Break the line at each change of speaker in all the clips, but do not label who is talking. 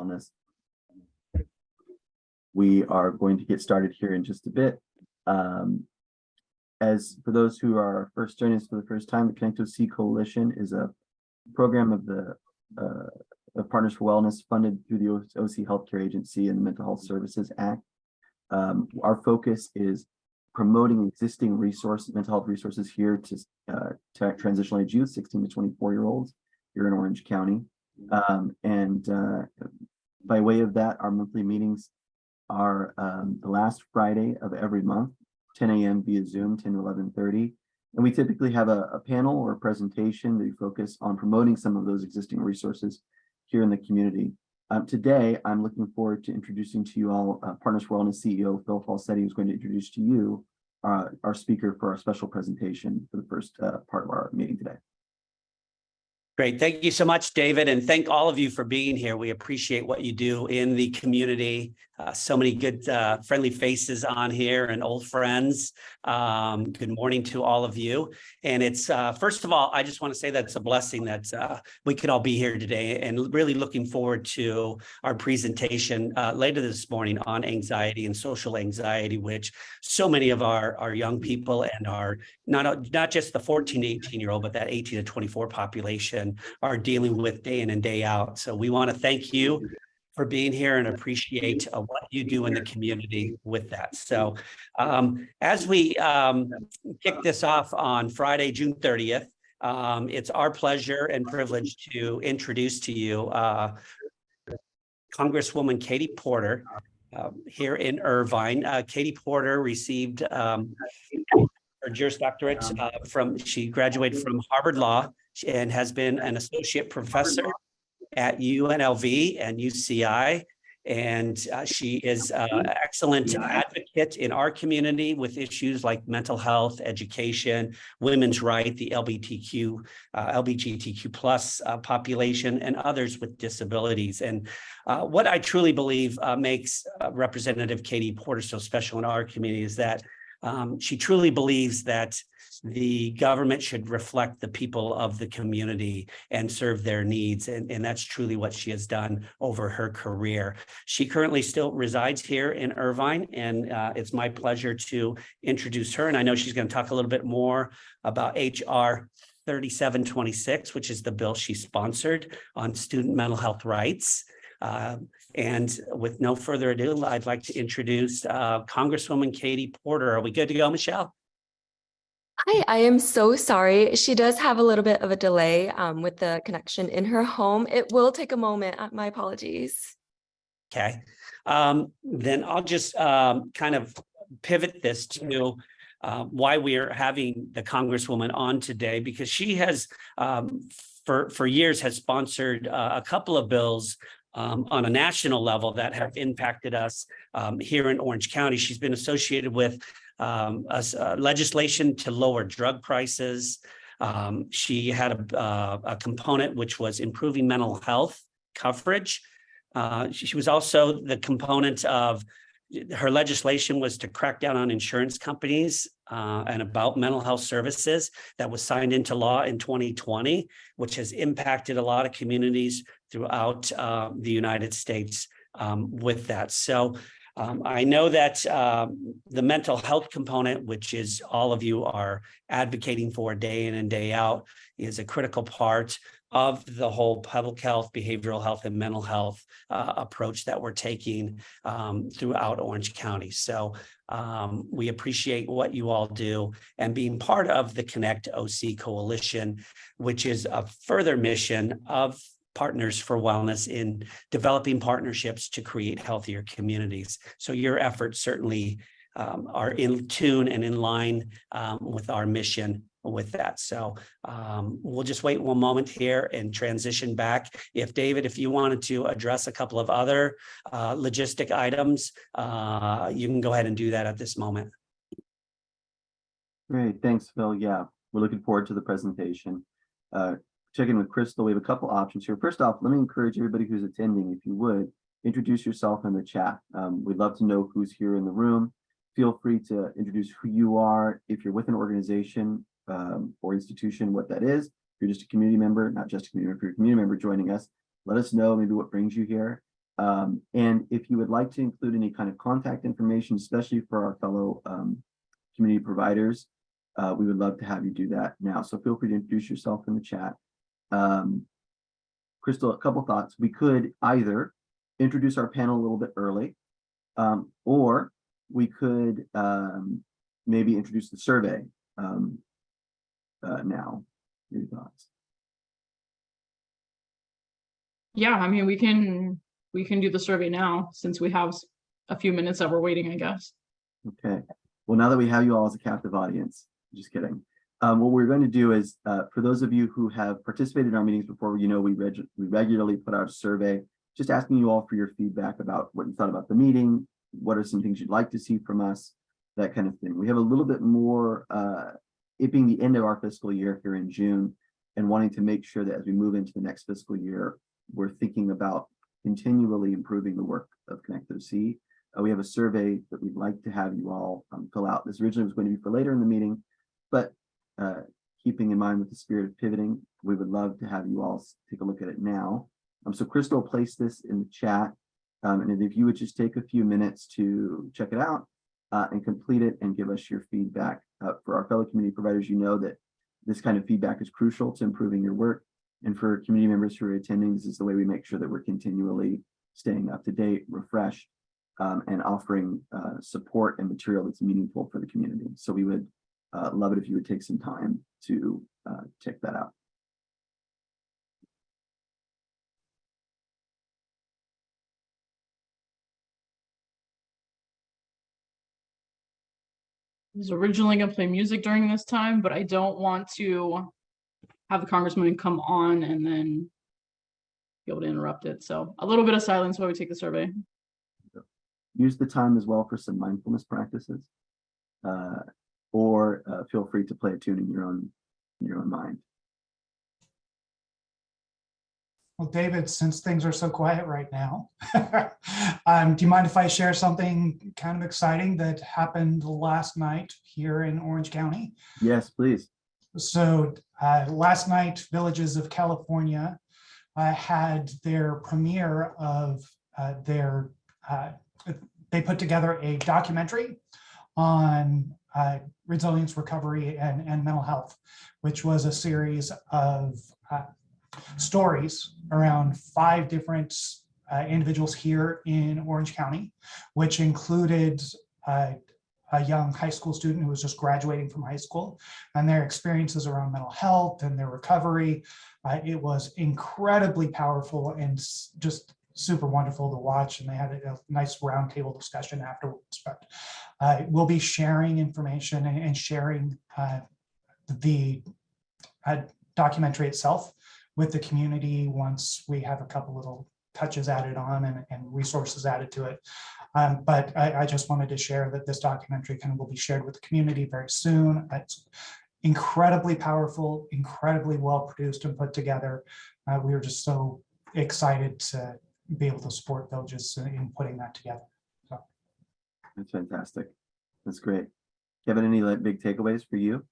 Wellness. We are going to get started here in just a bit. As for those who are first joining us for the first time, the Connect OC Coalition is a program of the Partners for Wellness funded through the OC Healthcare Agency and the Mental Health Services Act. Our focus is promoting existing mental health resources here to transitional age youth, 16 to 24-year-olds here in Orange County. By way of that, our monthly meetings are the last Friday of every month, 10 a.m. via Zoom, 10 to 11:30. And we typically have a panel or a presentation that we focus on promoting some of those existing resources here in the community. Today, I'm looking forward to introducing to you all Partners for Wellness CEO Phil Falsetti, who's going to introduce to you our speaker for our special presentation for the first part of our meeting today.
Great. Thank you so much, David. And thank all of you for being here. We appreciate what you do in the community. So many good, friendly faces on here and old friends. Good morning to all of you. And it's, first of all, I just want to say that it's a blessing that we could all be here today, and really looking forward to our presentation later this morning on anxiety and social anxiety, which so many of our young people and our, not just the 14 to 18-year-old, but that 18 to 24 population are dealing with day in and day out. So we want to thank you for being here and appreciate what you do in the community with that. So as we kick this off on Friday, June 30th, it's our pleasure and privilege to introduce to you Congresswoman Katie Porter here in Irvine. Katie Porter received her Juris Doctorate she graduated from Harvard Law and has been an associate professor at UNLV and UCI. And she is an excellent advocate in our community with issues like mental health, education, women's rights, the LGBTQ plus population, and others with disabilities. And what I truly believe makes Representative Katie Porter so special in our community is that she truly believes that the government should reflect the people of the community and serve their needs. And that's truly what she has done over her career. She currently still resides here in Irvine, and it's my pleasure to introduce her. And I know she's going to talk a little bit more about HR 3726, which is the bill she sponsored on student mental health rights. And with no further ado, I'd like to introduce Congresswoman Katie Porter. Are we good to go, Michelle?
Hi, I am so sorry. She does have a little bit of a delay with the connection in her home. It will take a moment. My apologies.
Okay. Then I'll just kind of pivot this to why we are having the Congresswoman on today, because she has for years has sponsored a couple of bills on a national level that have impacted us here in Orange County. She's been associated with legislation to lower drug prices. She had a component which was improving mental health coverage. She was also the component of her legislation was to crack down on insurance companies and about mental health services that was signed into law in 2020, which has impacted a lot of communities throughout the United States with that. So I know that the mental health component, which is all of you are advocating for day in and day out, is a critical part of the whole public health, behavioral health, and mental health approach that we're taking throughout Orange County. So we appreciate what you all do and being part of the Connect OC Coalition, which is a further mission of Partners for Wellness in developing partnerships to create healthier communities. So your efforts certainly are in tune and in line with our mission with that. So we'll just wait one moment here and transition back. If David, if you wanted to address a couple of other logistic items, you can go ahead and do that at this moment.
Great, thanks, Phil. Yeah, we're looking forward to the presentation. Check in with Crystal. We have a couple options here. First off, let me encourage everybody who's attending, if you would, introduce yourself in the chat. We'd love to know who's here in the room. Feel free to introduce who you are. If you're with an organization or institution, what that is. If you're just a community member, not just a community member, if you're a community member joining us, let us know maybe what brings you here. And if you would like to include any kind of contact information, especially for our fellow community providers, we would love to have you do that now. So feel free to introduce yourself in the chat. Crystal, a couple thoughts. We could either introduce our panel a little bit early, or we could maybe introduce the survey now. Your thoughts?
Yeah, I mean, we can do the survey now since we have a few minutes that we're waiting, I guess.
Okay. Well, now that we have you all as a captive audience, just kidding. What we're going to do is, for those of you who have participated in our meetings before, you know, we regularly put out a survey, just asking you all for your feedback about what you thought about the meeting, what are some things you'd like to see from us, that kind of thing. We have a little bit more, it being the end of our fiscal year here in June, and wanting to make sure that as we move into the next fiscal year, we're thinking about continually improving the work of ConnectOC. We have a survey that we'd like to have you all fill out. This originally was going to be for later in the meeting, but keeping in mind with the spirit of pivoting, we would love to have you all take a look at it now. So Crystal placed this in the chat, and if you would just take a few minutes to check it out and complete it and give us your feedback. For our fellow community providers, you know that this kind of feedback is crucial to improving your work. And for community members who are attending, this is the way we make sure that we're continually staying up to date, refreshed, and offering support and material that's meaningful for the community. So we would love it if you would take some time to check that out.
I was originally going to play music during this time, but I don't want to have the congressman come on and then be able to interrupt it. So a little bit of silence while we take the survey.
Use the time as well for some mindfulness practices, or feel free to play a tune in your own mind.
Well, David, since things are so quiet right now, do you mind if I share something kind of exciting that happened last night here in Orange County?
Yes, please.
So last night, Villages of California had their premiere of they put together a documentary on resilience, recovery, and mental health, which was a series of stories around 5 different individuals here in Orange County, which included a young high school student who was just graduating from high school, and their experiences around mental health and their recovery. It was incredibly powerful and just super wonderful to watch, and they had a nice roundtable discussion afterwards. But we'll be sharing information and sharing the documentary itself with the community once we have a couple little touches added on and resources added to it. But I just wanted to share that this documentary kind of will be shared with the community very soon. It's incredibly powerful, incredibly well produced and put together. We were just so excited to be able to support Villages in putting that together. So.
That's fantastic. That's great. Kevin, any big takeaways for you?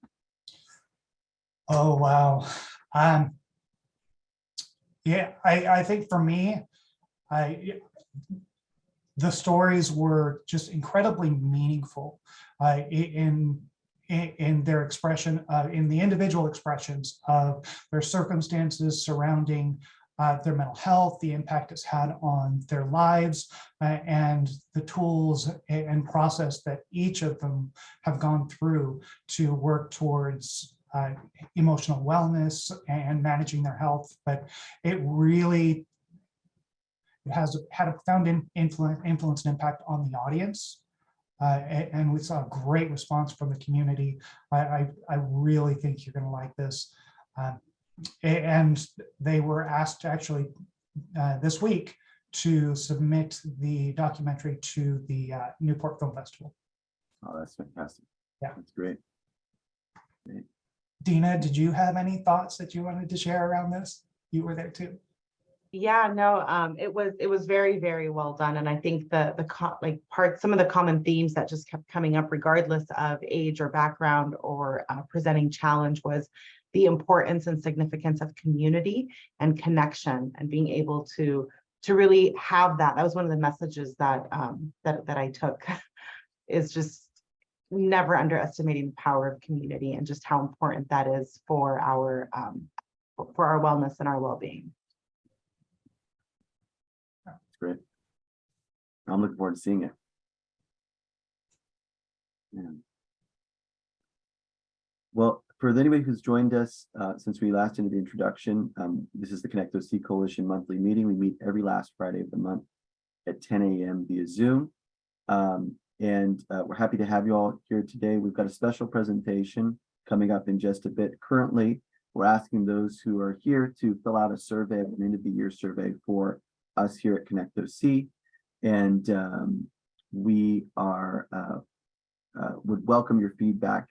Oh, wow. Yeah, I think for me, the stories were just incredibly meaningful in their expression, in the individual expressions of their circumstances surrounding their mental health, the impact it's had on their lives, and the tools and process that each of them have gone through to work towards emotional wellness and managing their health. But it really has had a profound influence and impact on the audience. And we saw a great response from the community. I really think you're going to like this. And they were asked actually this week to submit the documentary to the Newport Film Festival.
Oh, that's fantastic.
Yeah,
that's great. Great.
Dina, did you have any thoughts that you wanted to share around this? You were there too.
Yeah, no, it was very, very well done. And I think some of the common themes that just kept coming up regardless of age or background or presenting challenge was the importance and significance of community and connection and being able to really have that. That was one of the messages that that I took is just never underestimating the power of community and just how important that is for our wellness and our well-being.
That's great. I'm looking forward to seeing it. Yeah. Well, for anybody who's joined us since we last did the introduction, this is the Connect OC Coalition monthly meeting. We meet every last Friday of the month at 10 a.m. via Zoom. We're happy to have you all here today. We've got a special presentation coming up in just a bit. Currently, we're asking those who are here to fill out a survey, an end of the year survey for us here at Connect OC. And we are would welcome your feedback.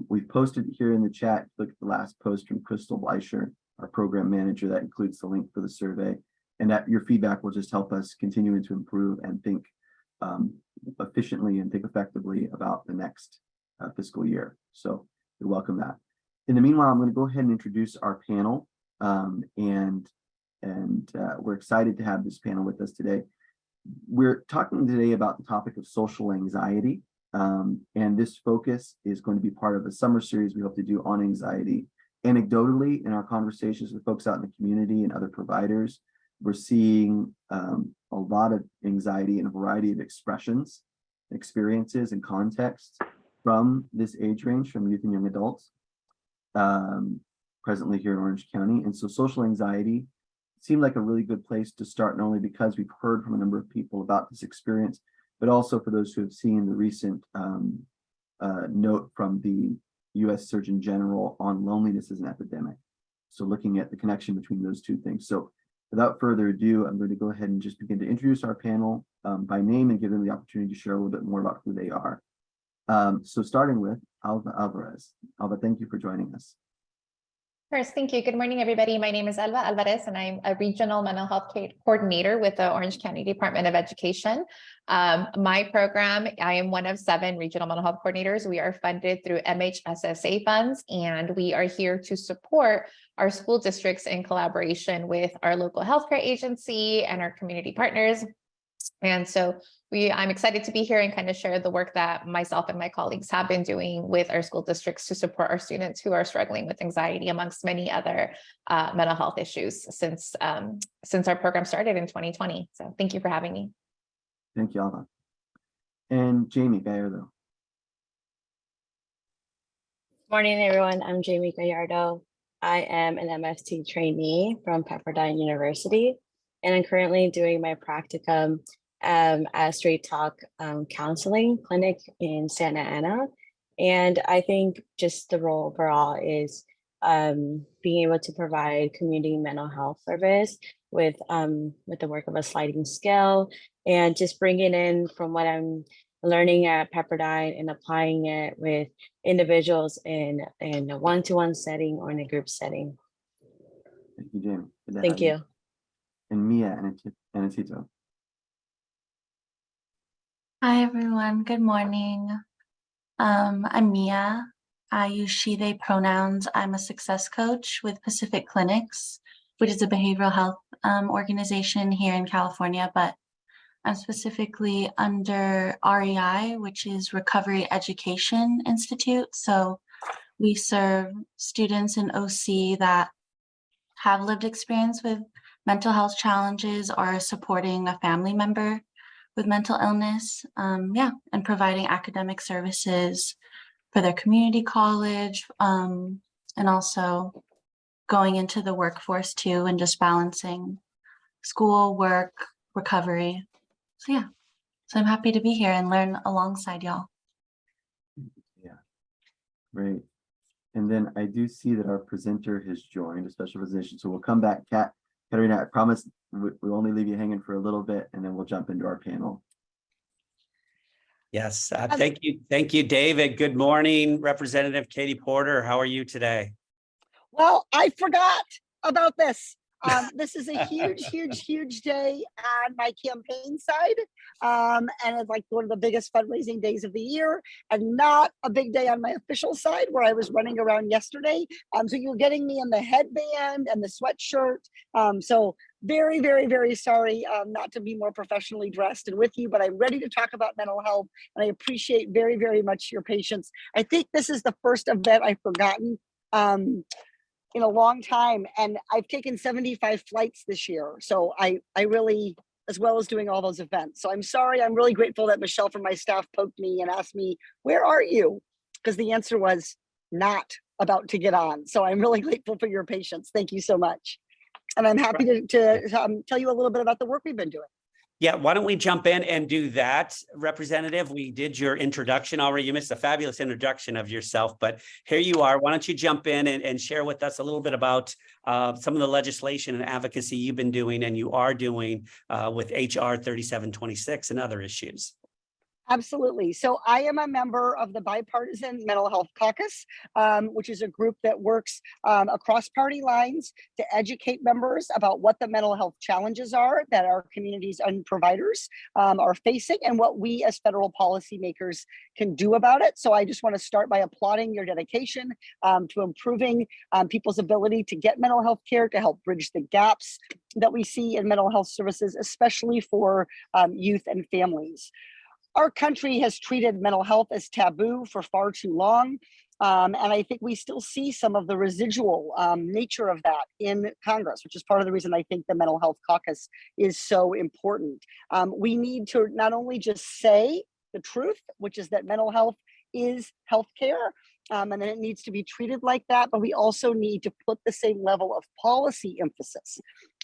We've posted here in the chat, look at the last post from Crystal Bleischer, our program manager, that includes the link for the survey. And that your feedback will just help us continue to improve and think efficiently and think effectively about the next fiscal year. So we welcome that. In the meanwhile, I'm going to go ahead and introduce our panel. We're excited to have this panel with us today. We're talking today about the topic of social anxiety. And this focus is going to be part of a summer series we hope to do on anxiety. Anecdotally, in our conversations with folks out in the community and other providers, we're seeing a lot of anxiety in a variety of expressions, experiences, and contexts from this age range, from youth and young adults, presently here in Orange County. And so social anxiety seemed like a really good place to start, not only because we've heard from a number of people about this experience, but also for those who have seen the recent note from the U.S. Surgeon General on loneliness as an epidemic. So looking at the connection between those two things. So without further ado, I'm going to go ahead and just begin to introduce our panel by name and give them the opportunity to share a little bit more about who they are. So starting with Alva Alvarez. Alva, thank you for joining us.
First, thank you. Good morning, everybody. My name is Alva Alvarez, and I'm a regional mental health coordinator with the Orange County Department of Education. My program, I am one of 7 regional mental health coordinators. We are funded through MHSSA funds, and we are here to support our school districts in collaboration with our local healthcare agency and our community partners. And so I'm excited to be here and kind of share the work that myself and my colleagues have been doing with our school districts to support our students who are struggling with anxiety, amongst many other mental health issues since our program started in 2020. So thank you for having me.
Thank you, Alva. And Jamie Gallardo.
Morning, everyone. I'm Jamie Gallardo. I am an MST trainee from Pepperdine University, and I'm currently doing my practicum at Straight Talk Counseling Clinic in Santa Ana. And I think just the role overall is being able to provide community mental health service with the work of a sliding scale, and just bringing in from what I'm learning at Pepperdine and applying it with individuals in a one-to-one setting or in a group setting.
Thank you, Jamie.
Thank you.
And Mia Aniceto.
Hi, everyone. Good morning. I'm Mia. I use she, they pronouns. I'm a success coach with Pacific Clinics, which is a behavioral health organization here in California, but I'm specifically under REI, which is Recovery Education Institute. So we serve students in OC that have lived experience with mental health challenges or supporting a family member with mental illness, and providing academic services for their community college, and also going into the workforce too, and just balancing school, work, recovery. So yeah, so I'm happy to be here and learn alongside y'all.
Yeah, great. And then I do see that our presenter has joined, a special presentation. So we'll come back, Katerina, I promise we'll only leave you hanging for a little bit, and then we'll jump into our panel.
Yes, thank you. Thank you, David. Good morning, Representative Katie Porter. How are you today?
Well, I forgot about this. This is a huge day on my campaign side. And it's like one of the biggest fundraising days of the year, and not a big day on my official side where I was running around yesterday. So you're getting me in the headband and the sweatshirt. So very, very, very sorry not to be more professionally dressed and with you, but I'm ready to talk about mental health, and I appreciate very, very much your patience. I think this is the first event I've forgotten in a long time, and I've taken 75 flights this year, so I really, as well as doing all those events. So I'm sorry. I'm really grateful that Michelle from my staff poked me and asked me, where are you? Because the answer was not about to get on. So I'm really grateful for your patience. Thank you so much. And I'm happy to tell you a little bit about the work we've been doing.
Yeah, why don't we jump in and do that, Representative? We did your introduction already. You missed a fabulous introduction of yourself, but here you are. Why don't you jump in and share with us a little bit about some of the legislation and advocacy you've been doing and you are doing with HR 3726 and other issues.
Absolutely. So I am a member of the Bipartisan Mental Health Caucus, which is a group that works across party lines to educate members about what the mental health challenges are that our communities and providers are facing and what we as federal policymakers can do about it. So I just want to start by applauding your dedication to improving people's ability to get mental health care, to help bridge the gaps that we see in mental health services, especially for youth and families. Our country has treated mental health as taboo for far too long. And I think we still see some of the residual nature of that in Congress, which is part of the reason I think the Mental Health Caucus is so important. We need to not only just say the truth, which is that mental health is healthcare, and then it needs to be treated like that, but we also need to put the same level of policy emphasis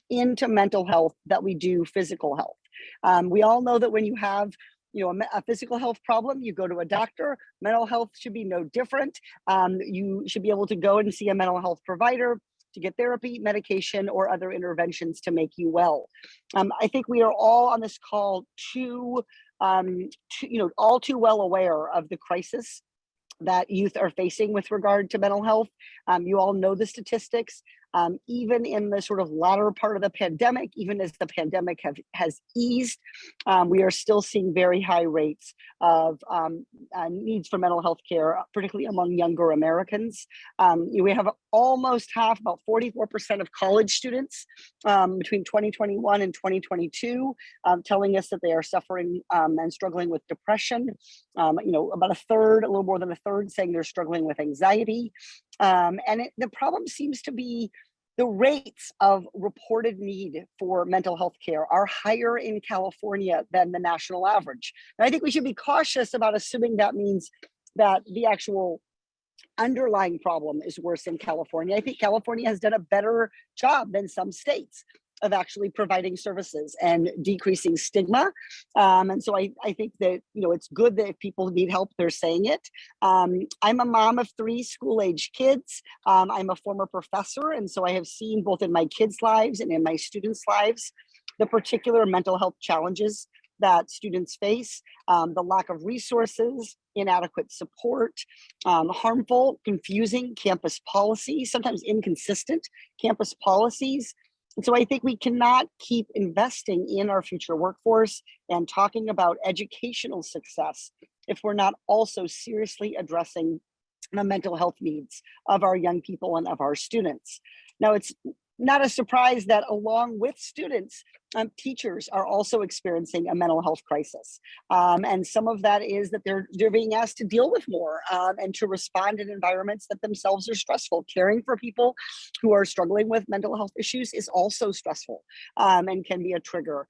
into mental health that we do physical health. We all know that when you have a physical health problem, you go to a doctor. Mental health should be no different. You should be able to go and see a mental health provider to get therapy, medication, or other interventions to make you well. I think we are all on this call all too well aware of the crisis that youth are facing with regard to mental health. You all know the statistics. Even in the sort of latter part of the pandemic, even as the pandemic has eased, we are still seeing very high rates of needs for mental health care, particularly among younger Americans. We have almost half, about 44% of college students between 2021 and 2022 telling us that they are suffering and struggling with depression. About a third, a little more than a third, saying they're struggling with anxiety. The problem seems to be the rates of reported need for mental health care are higher in California than the national average. And I think we should be cautious about assuming that means that the actual underlying problem is worse in California. I think California has done a better job than some states of actually providing services and decreasing stigma. And so I think that, it's good that if people need help, they're saying it. I'm a mom of 3 school-age kids. I'm a former professor. And so I have seen both in my kids' lives and in my students' lives, the particular mental health challenges that students face, the lack of resources, inadequate support, harmful, confusing campus policies, sometimes inconsistent campus policies. And so I think we cannot keep investing in our future workforce and talking about educational success if we're not also seriously addressing the mental health needs of our young people and of our students. Now, it's not a surprise that along with students, teachers are also experiencing a mental health crisis. And some of that is that they're being asked to deal with more and to respond in environments that themselves are stressful. Caring for people who are struggling with mental health issues is also stressful and can be a trigger.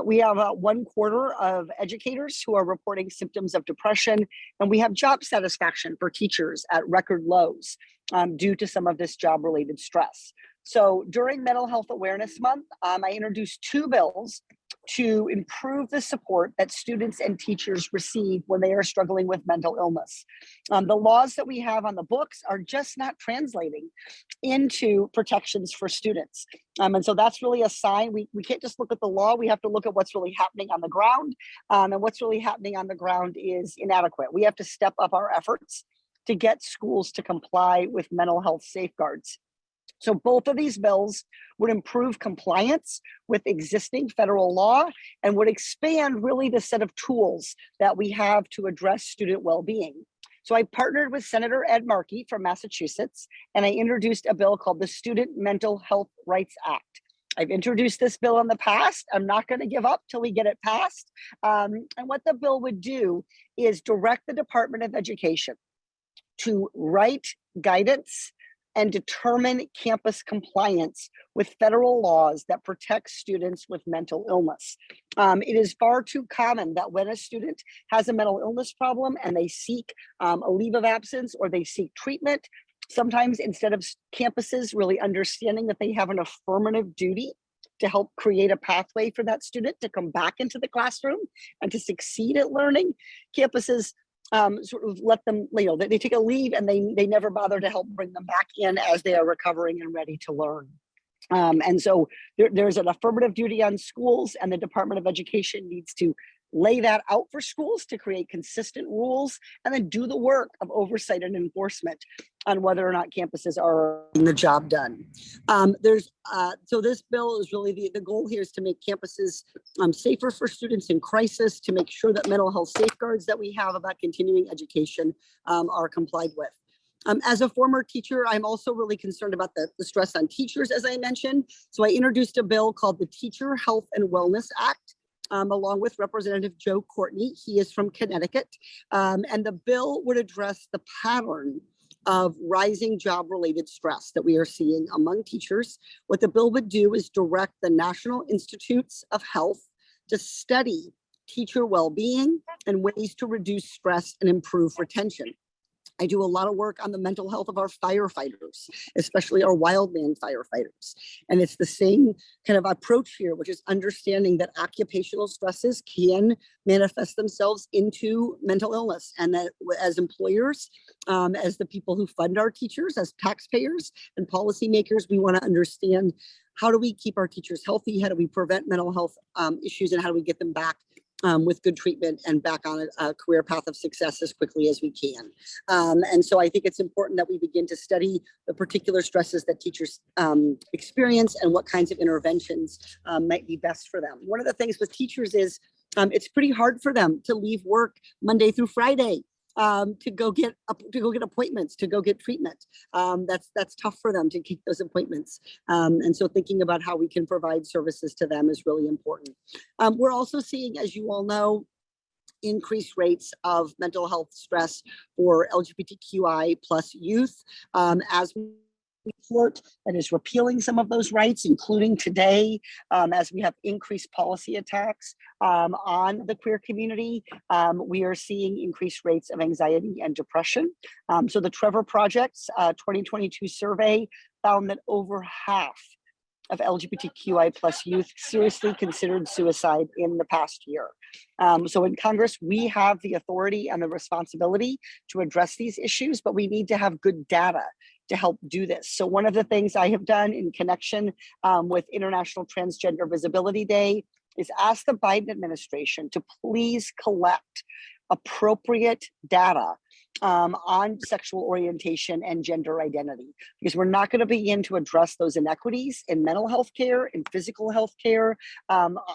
We have 1/4 of educators who are reporting symptoms of depression, and we have job satisfaction for teachers at record lows due to some of this job-related stress. So during Mental Health Awareness Month, I introduced 2 bills to improve the support that students and teachers receive when they are struggling with mental illness. The laws that we have on the books are just not translating into protections for students. And so that's really a sign. We can't just look at the law, we have to look at what's really happening on the ground. And what's really happening on the ground is inadequate. We have to step up our efforts to get schools to comply with mental health safeguards. So both of these bills would improve compliance with existing federal law and would expand really the set of tools that we have to address student well-being. So I partnered with Senator Ed Markey from Massachusetts, and I introduced a bill called the Student Mental Health Rights Act. I've introduced this bill in the past. I'm not going to give up till we get it passed. And what the bill would do is direct the Department of Education to write guidance and determine campus compliance with federal laws that protect students with mental illness. It is far too common that when a student has a mental illness problem and they seek a leave of absence or they seek treatment, sometimes instead of campuses really understanding that they have an affirmative duty to help create a pathway for that student to come back into the classroom and to succeed at learning, campuses sort of let them, they take a leave and they never bother to help bring them back in as they are recovering and ready to learn. And so there's an affirmative duty on schools, and the Department of Education needs to lay that out for schools to create consistent rules and then do the work of oversight and enforcement on whether or not campuses are getting the job done. So this bill is really the goal here is to make campuses safer for students in crisis, to make sure that mental health safeguards that we have about continuing education are complied with. As a former teacher, I'm also really concerned about the stress on teachers, as I mentioned. So I introduced a bill called the Teacher Health and Wellness Act, along with Representative Joe Courtney. He is from Connecticut. And the bill would address the pattern of rising job-related stress that we are seeing among teachers. What the bill would do is direct the National Institutes of Health to study teacher well-being and ways to reduce stress and improve retention. I do a lot of work on the mental health of our firefighters, especially our wildland firefighters. And it's the same kind of approach here, which is understanding that occupational stresses can manifest themselves into mental illness. And that as employers, as the people who fund our teachers, as taxpayers and policymakers, we want to understand, how do we keep our teachers healthy? How do we prevent mental health issues? And how do we get them back with good treatment and back on a career path of success as quickly as we can. And so I think it's important that we begin to study the particular stresses that teachers experience and what kinds of interventions might be best for them. One of the things with teachers is it's pretty hard for them to leave work Monday through Friday to go get appointments, to go get treatment. That's tough for them to keep those appointments. And so thinking about how we can provide services to them is really important. We're also seeing, as you all know, increased rates of mental health stress for LGBTQI plus youth as we report that is repealing some of those rights, including today, as we have increased policy attacks on the queer community. We are seeing increased rates of anxiety and depression. So the Trevor Project's 2022 survey found that over half of LGBTQI plus youth seriously considered suicide in the past year. So in Congress, we have the authority and the responsibility to address these issues, but we need to have good data to help do this. So one of the things I have done in connection with International Transgender Visibility Day is ask the Biden administration to please collect appropriate data on sexual orientation and gender identity, because we're not going to begin to address those inequities in mental health care, in physical health care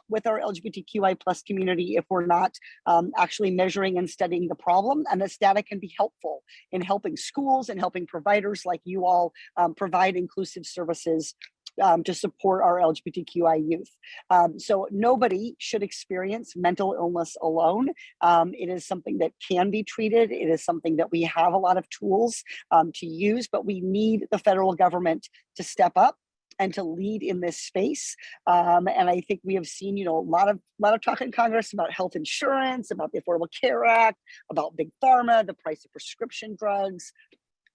with our LGBTQI plus community if we're not actually measuring and studying the problem. And this data can be helpful in helping schools and helping providers like you all provide inclusive services to support our LGBTQI youth. So nobody should experience mental illness alone. It is something that can be treated. It is something that we have a lot of tools to use, but we need the federal government to step up and to lead in this space. And I think we have seen, a lot of talk in Congress about health insurance, about the Affordable Care Act, about big pharma, the price of prescription drugs.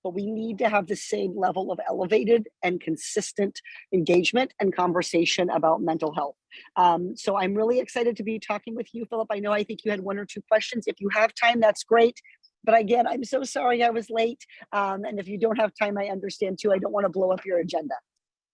But we need to have the same level of elevated and consistent engagement and conversation about mental health. So I'm really excited to be talking with you, Philip. I think you had one or two questions. If you have time, that's great. But again, I'm so sorry I was late. And if you don't have time, I understand too. I don't want to blow up your agenda.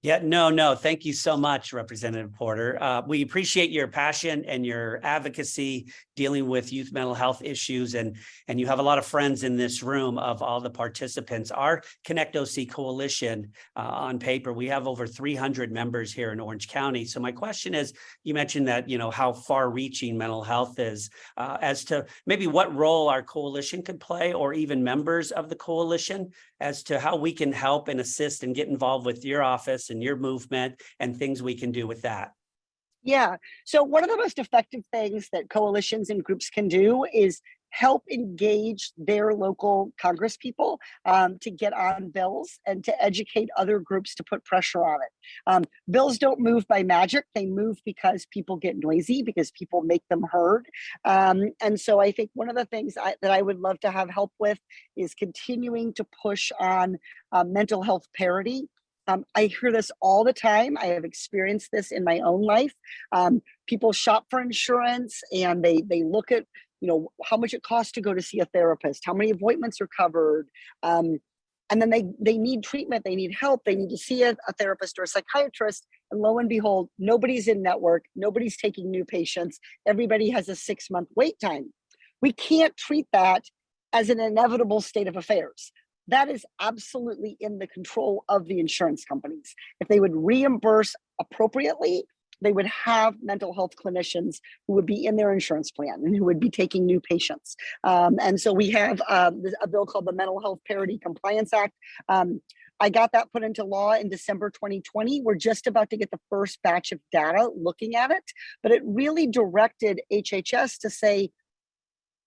Yeah, no. Thank you so much, Representative Porter. We appreciate your passion and your advocacy dealing with youth mental health issues. And you have a lot of friends in this room of all the participants. Our Connect OC Coalition on paper, we have over 300 members here in Orange County. So my question is, you mentioned that, how far reaching mental health is as to maybe what role our coalition could play, or even members of the coalition, as to how we can help and assist and get involved with your office and your movement and things we can do with that.
Yeah. So one of the most effective things that coalitions and groups can do is help engage their local Congress people to get on bills and to educate other groups to put pressure on it. Bills don't move by magic. They move because people get noisy, because people make them heard. And so I think one of the things that I would love to have help with is continuing to push on mental health parity. I hear this all the time. I have experienced this in my own life. People shop for insurance and they look at, how much it costs to go to see a therapist, how many appointments are covered. And then they need treatment, they need help, they need to see a therapist or a psychiatrist. And lo and behold, nobody's in network, nobody's taking new patients. Everybody has a 6-month wait time. We can't treat that as an inevitable state of affairs. That is absolutely in the control of the insurance companies. If they would reimburse appropriately, they would have mental health clinicians who would be in their insurance plan and who would be taking new patients. And so we have a bill called the Mental Health Parity Compliance Act. I got that put into law in December 2020. We're just about to get the first batch of data looking at it, but it really directed HHS to say,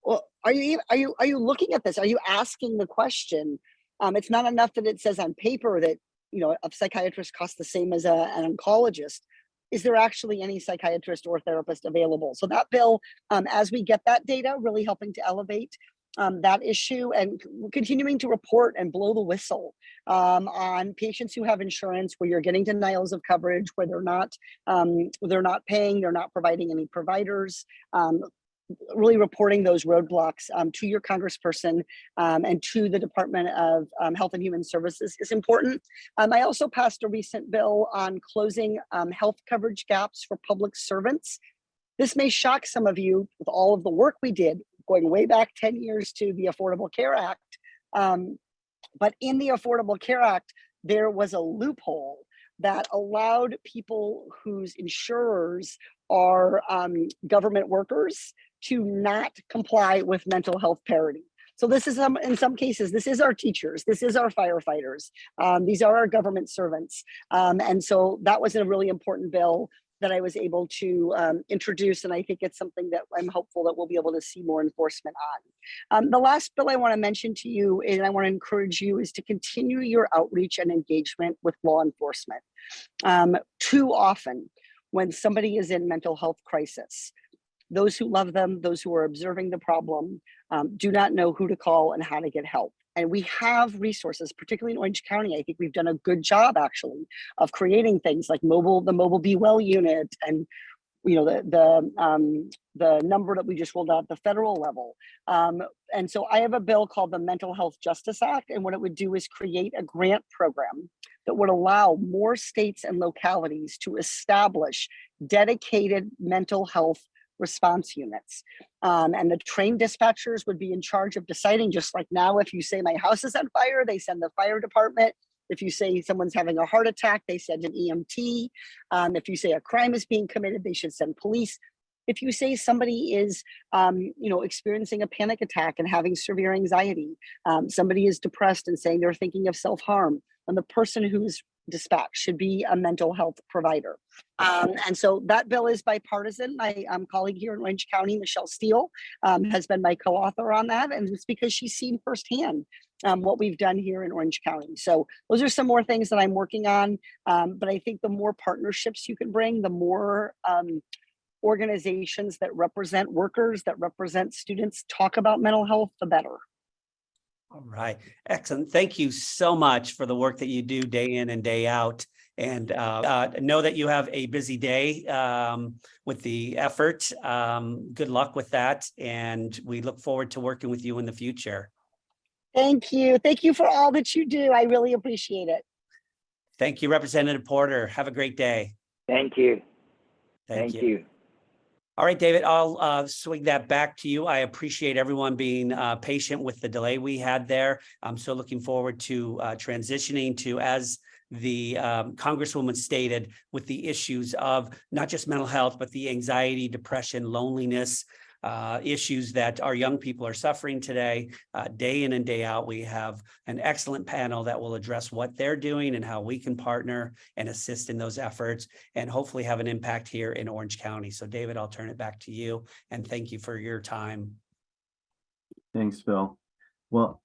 well, are you looking at this? Are you asking the question? It's not enough that it says on paper that a psychiatrist costs the same as an oncologist. Is there actually any psychiatrist or therapist available? So that bill, as we get that data, really helping to elevate that issue and continuing to report and blow the whistle on patients who have insurance where you're getting denials of coverage, where they're not paying, they're not providing any providers. Really reporting those roadblocks to your congressperson and to the Department of Health and Human Services is important. I also passed a recent bill on closing health coverage gaps for public servants. This may shock some of you with all of the work we did going way back 10 years to the Affordable Care Act. But in the Affordable Care Act, there was a loophole that allowed people whose insurers are government workers to not comply with mental health parity. So this is in some cases, this is our teachers, this is our firefighters, these are our government servants. And so that was a really important bill that I was able to introduce. And I think it's something that I'm hopeful that we'll be able to see more enforcement on. The last bill I want to mention to you, and I want to encourage you, is to continue your outreach and engagement with law enforcement. Too often, when somebody is in mental health crisis, those who love them, those who are observing the problem, do not know who to call and how to get help. And we have resources, particularly in Orange County. I think we've done a good job actually of creating things like the mobile Be Well unit, and the number that we just rolled out at the federal level. And so I have a bill called the Mental Health Justice Act, and what it would do is create a grant program that would allow more states and localities to establish dedicated mental health response units. And the trained dispatchers would be in charge of deciding, just like now, if you say my house is on fire, they send the fire department. If you say someone's having a heart attack, they send an EMT. If you say a crime is being committed, they should send police. If you say somebody is, experiencing a panic attack and having severe anxiety, somebody is depressed and saying they're thinking of self-harm, and the person who's dispatched should be a mental health provider. And so that bill is bipartisan. My colleague here in Orange County, Michelle Steele, has been my co-author on that. And it's because she's seen firsthand what we've done here in Orange County. So those are some more things that I'm working on. But I think the more partnerships you can bring, the more organizations that represent workers, that represent students, talk about mental health, the better.
All right. Excellent. Thank you so much for the work that you do day in and day out. And know that you have a busy day with the effort. Good luck with that. And we look forward to working with you in the future.
Thank you. Thank you for all that you do. I really appreciate it.
Thank you, Representative Porter. Have a great day.
Thank you.
Thank you. All right, David, I'll swing that back to you. I appreciate everyone being patient with the delay we had there. I'm so looking forward to transitioning to, as the Congresswoman stated, with the issues of not just mental health, but the anxiety, depression, loneliness, issues that our young people are suffering today. Day in and day out, we have an excellent panel that will address what they're doing and how we can partner and assist in those efforts and hopefully have an impact here in Orange County. So David, I'll turn it back to you and thank you for your time.
Thanks, Phil. Well,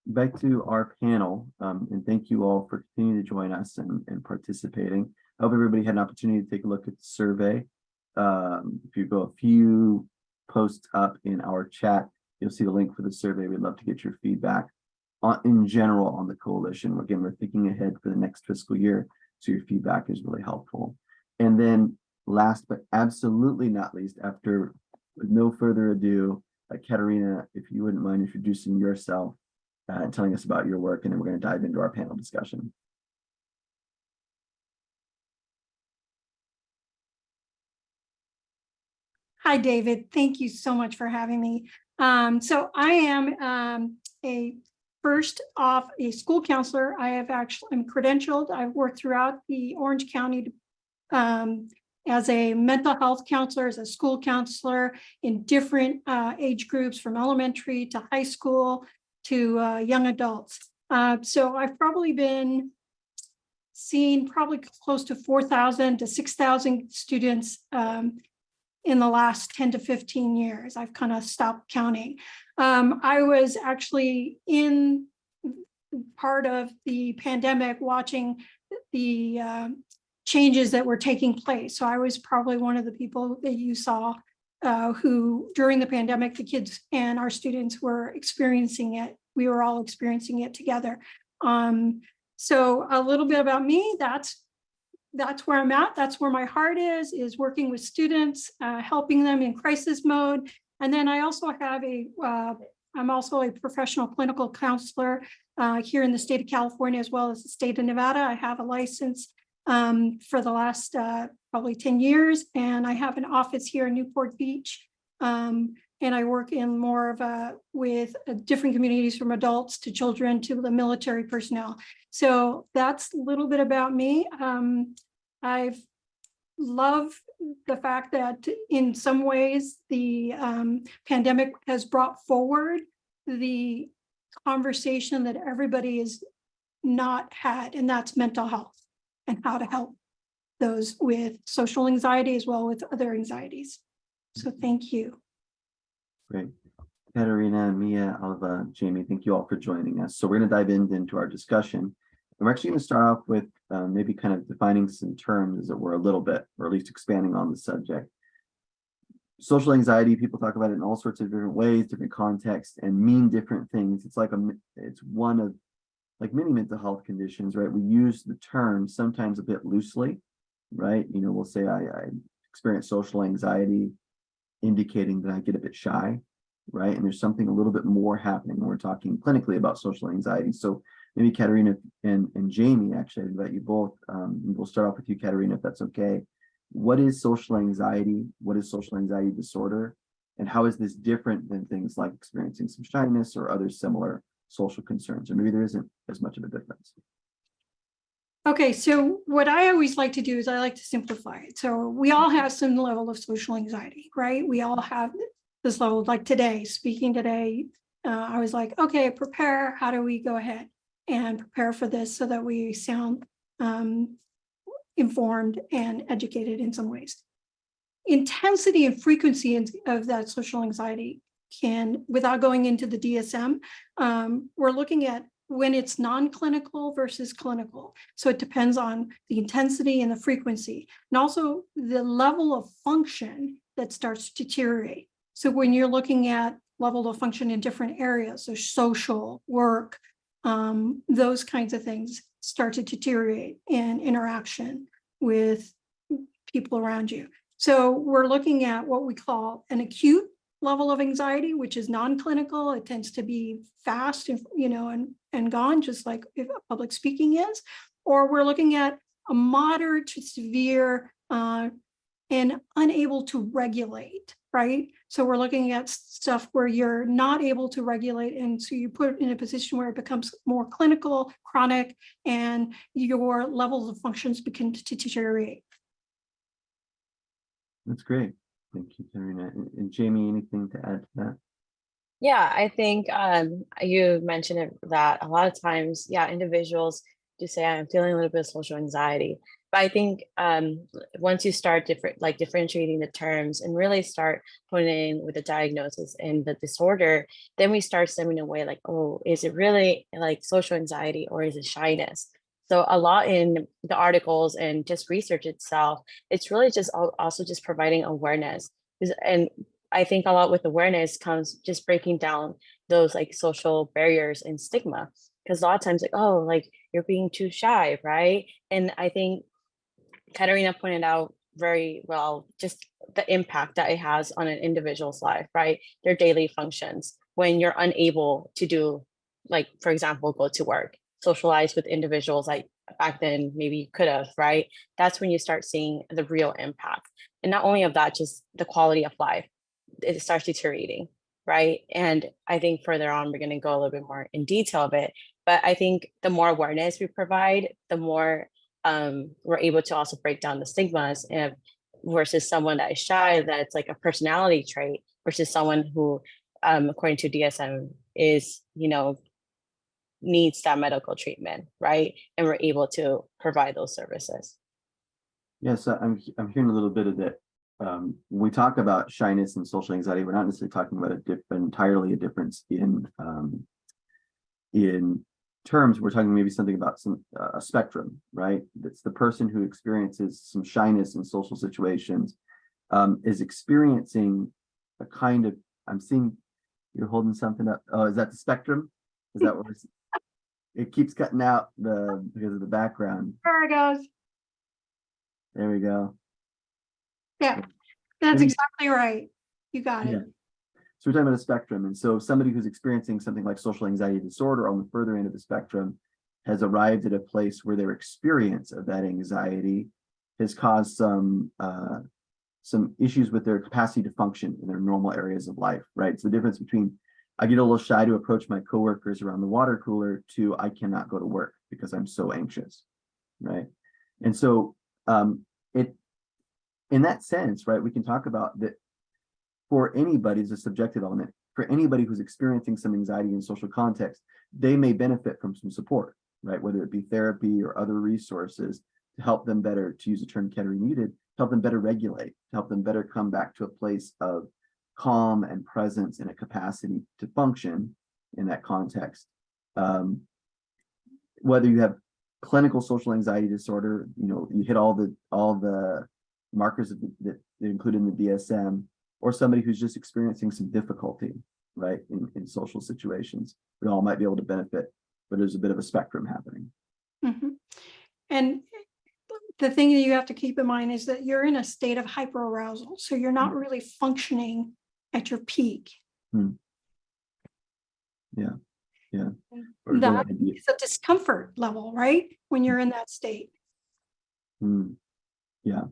back to our panel, and thank you all for continuing to join us and participating. I hope everybody had an opportunity to take a look at the survey. If you go a few posts up in our chat, you'll see the link for the survey. We'd love to get your feedback in general on the coalition. Again, we're thinking ahead for the next fiscal year, so your feedback is really helpful. And then last but absolutely not least, after with no further ado, Katerina, if you wouldn't mind introducing yourself and telling us about your work, and then we're going to dive into our panel discussion.
Hi, David. Thank you so much for having me. So I am first off a school counselor. I'm credentialed. I've worked throughout the Orange County as a mental health counselor, as a school counselor in different age groups, from elementary to high school to young adults. So I've probably been seeing probably close to 4,000 to 6,000 students in the last 10 to 15 years. I've kind of stopped counting. I was actually in part of the pandemic watching the changes that were taking place. So I was probably one of the people that you saw who during the pandemic, the kids and our students were experiencing it. We were all experiencing it together. So a little bit about me, that's where I'm at. That's where my heart is working with students, helping them in crisis mode. And then I also have I'm also a professional clinical counselor here in the state of California, as well as the state of Nevada. I have a license for the last probably 10 years, and I have an office here in Newport Beach. And I work in more of with different communities, from adults to children to the military personnel. So that's a little bit about me. I've loved the fact that in some ways the pandemic has brought forward the conversation that everybody has not had, and that's mental health and how to help those with social anxiety as well with other anxieties. So thank you.
Great. Katerina, Mia, Alva, Jamie, thank you all for joining us. So we're going to dive into our discussion. And we're actually going to start off with maybe kind of defining some terms, as it were, a little bit, or at least expanding on the subject. Social anxiety, people talk about it in all sorts of different ways, different contexts, and mean different things. It's like it's one of like many mental health conditions, right? We use the term sometimes a bit loosely, right? You know, we'll say I experience social anxiety, indicating that I get a bit shy, right? And there's something a little bit more happening when we're talking clinically about social anxiety. So maybe Katerina and Jamie, actually, I invite you both. We'll start off with you, Katerina, if that's okay. What is social anxiety? What is social anxiety disorder? And how is this different than things like experiencing some shyness or other similar social concerns? Or maybe there isn't as much of a difference.
Okay, so what I always like to do is I like to simplify it. So we all have some level of social anxiety, right? We all have this level, like today, speaking today, I was like, okay, prepare. How do we go ahead and prepare for this so that we sound informed and educated in some ways? Intensity and frequency of that social anxiety can, without going into the DSM, we're looking at when it's non-clinical versus clinical. So it depends on the intensity and the frequency, and also the level of function that starts to deteriorate. So when you're looking at level of function in different areas, so social, work, those kinds of things start to deteriorate in interaction with people around you. So we're looking at what we call an acute level of anxiety, which is non-clinical. It tends to be fast, and gone, just like if public speaking is. Or we're looking at a moderate to severe and unable to regulate, right? So we're looking at stuff where you're not able to regulate, and so you put it in a position where it becomes more clinical, chronic, and your levels of functions begin to deteriorate.
That's great. Thank you, Katerina. And Jamie, anything to add to that?
Yeah, I think you mentioned it that a lot of times, yeah, individuals do say I'm feeling a little bit of social anxiety. But I think once you start differentiating the terms and really start putting in with the diagnosis and the disorder, then we start stemming away like, oh, is it really like social anxiety or is it shyness? So a lot in the articles and just research itself, it's really just also just providing awareness. And I think a lot with awareness comes just breaking down those like social barriers and stigma. Because a lot of times like, oh, like you're being too shy, right? And I think Katerina pointed out very well just the impact that it has on an individual's life, right? Their daily functions when you're unable to do, like, for example, go to work, socialize with individuals like back then maybe you could have, right? That's when you start seeing the real impact. And not only of that, just the quality of life, it starts deteriorating, right? And I think further on, we're going to go a little bit more in detail of it. But I think the more awareness we provide, the more we're able to also break down the stigmas and versus someone that is shy, that it's like a personality trait versus someone who, according to DSM, is, needs that medical treatment, right? And we're able to provide those services.
Yes, I'm hearing a little bit of that. When we talk about shyness and social anxiety, we're not necessarily talking about entirely a difference in terms. We're talking maybe something about a spectrum, right? That's the person who experiences some shyness in social situations is experiencing a kind of, I'm seeing you're holding something up. Oh, is that the spectrum? Is that what it keeps cutting out because of the background?
There it goes.
There we go.
Yeah, that's
Maybe-
exactly right. You got it.
Yeah. So we're talking about a spectrum. And so somebody who's experiencing something like social anxiety disorder on the further end of the spectrum has arrived at a place where their experience of that anxiety has caused some issues with their capacity to function in their normal areas of life, right? It's the difference between I get a little shy to approach my coworkers around the water cooler to I cannot go to work because I'm so anxious, right? And so in that sense, right, we can talk about that for anybody, it's a subjective element. For anybody who's experiencing some anxiety in social context, they may benefit from some support, right? Whether it be therapy or other resources to help them better, to use the term Katerina needed, help them better regulate, to help them better come back to a place of calm and presence and a capacity to function in that context. Whether you have clinical social anxiety disorder, you hit all the markers that include in the DSM, or somebody who's just experiencing some difficulty, right, in social situations. We all might be able to benefit, but there's a bit of a spectrum happening.
Mm-hmm. And the thing that you have to keep in mind is that you're in a state of hyperarousal, so you're not really functioning at your peak.
Yeah.
That is a discomfort level, right? When you're in that state.
Yeah.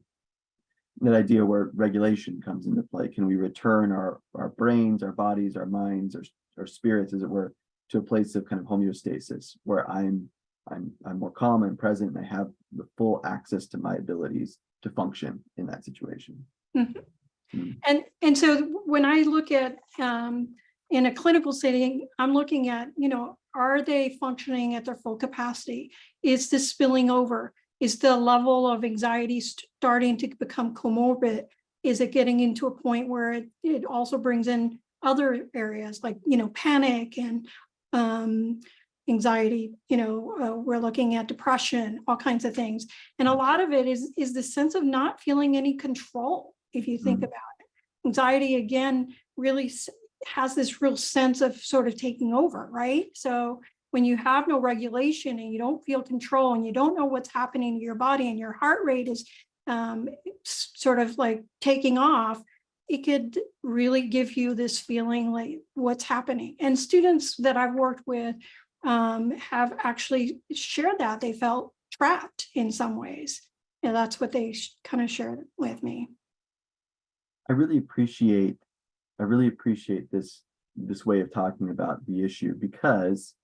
That idea where regulation comes into play. Can we return our brains, our bodies, our minds, our spirits, as it were, to a place of kind of homeostasis where I'm more calm and present and I have the full access to my abilities to function in that situation.
And so when I look at in a clinical setting, I'm looking at, are they functioning at their full capacity? Is this spilling over? Is the level of anxiety starting to become comorbid? Is it getting into a point where it also brings in other areas like, panic and anxiety? We're looking at depression, all kinds of things. And a lot of it is the sense of not feeling any control. If you think about it, anxiety, again, really has this real sense of sort of taking over, right? So when you have no regulation and you don't feel control and you don't know what's happening to your body and your heart rate is sort of like taking off, it could really give you this feeling like what's happening. And students that I've worked with have actually shared that they felt trapped in some ways. And that's what they kind of shared with me.
I really appreciate this way of talking about the issue because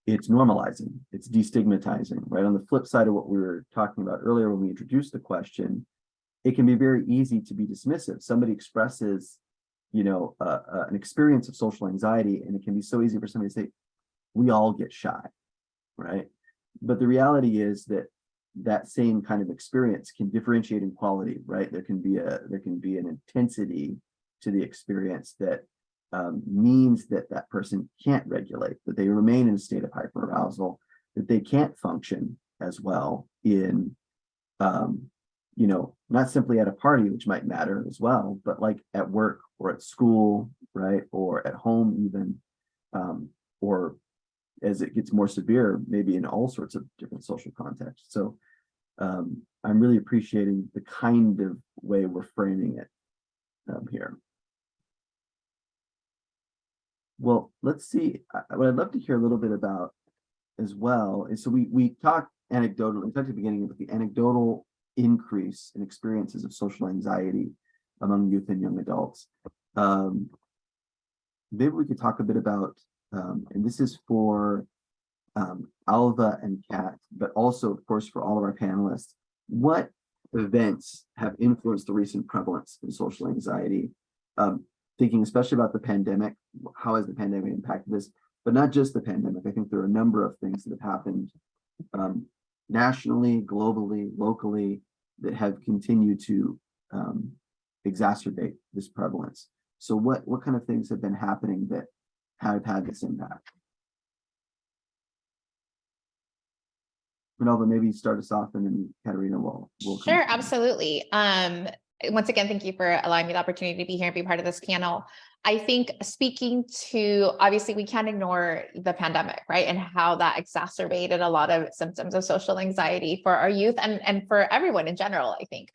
it's normalizing, it's destigmatizing, right? On the flip side of what we were talking about earlier when we introduced the question, it can be very easy to be dismissive. Somebody expresses, an experience of social anxiety, and it can be so easy for somebody to say, we all get shy, right? But the reality is that same kind of experience can differentiate in quality, right? There can be an intensity to the experience that means that person can't regulate, that they remain in a state of hyperarousal, that they can't function as well in, not simply at a party, which might matter as well, but like at work or at school, right? Or at home even, or as it gets more severe, maybe in all sorts of different social contexts. So I'm really appreciating the kind of way we're framing it here. Well, let's see. What I'd love to hear a little bit about as well is, so we talked anecdotally, we talked at the beginning about the anecdotal increase in experiences of social anxiety among youth and young adults. Maybe we could talk a bit about, and this is for Alva and Kat, but also, of course, for all of our panelists, what events have influenced the recent prevalence in social anxiety? Thinking especially about the pandemic, how has the pandemic impacted this? But not just the pandemic. I think there are a number of things that have happened nationally, globally, locally, that have continued to exacerbate this prevalence. So what kind of things have been happening that have had this impact? Alva, maybe start us off, and then Katerina will
Sure, absolutely. Once again, thank you for allowing me the opportunity to be here and be part of this panel. I think speaking to, obviously we can't ignore the pandemic, right? And how that exacerbated a lot of symptoms of social anxiety for our youth and for everyone in general, I think.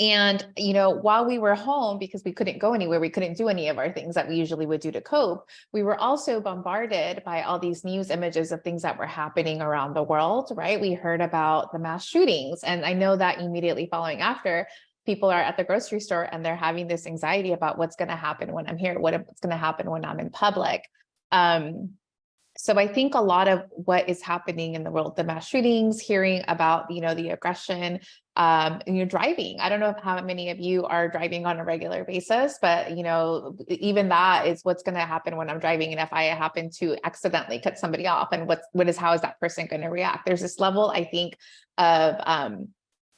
And, while we were home, because we couldn't go anywhere, we couldn't do any of our things that we usually would do to cope, we were also bombarded by all these news images of things that were happening around the world, right? We heard about the mass shootings. And I know that immediately following after, people are at the grocery store and they're having this anxiety about what's going to happen when I'm here, what's going to happen when I'm in public. So I think a lot of what is happening in the world, the mass shootings, hearing about, the aggression, driving. I don't know how many of you are driving on a regular basis, but, even that is what's going to happen when I'm driving. And if I happen to accidentally cut somebody off, and how is that person going to react? There's this level, I think, of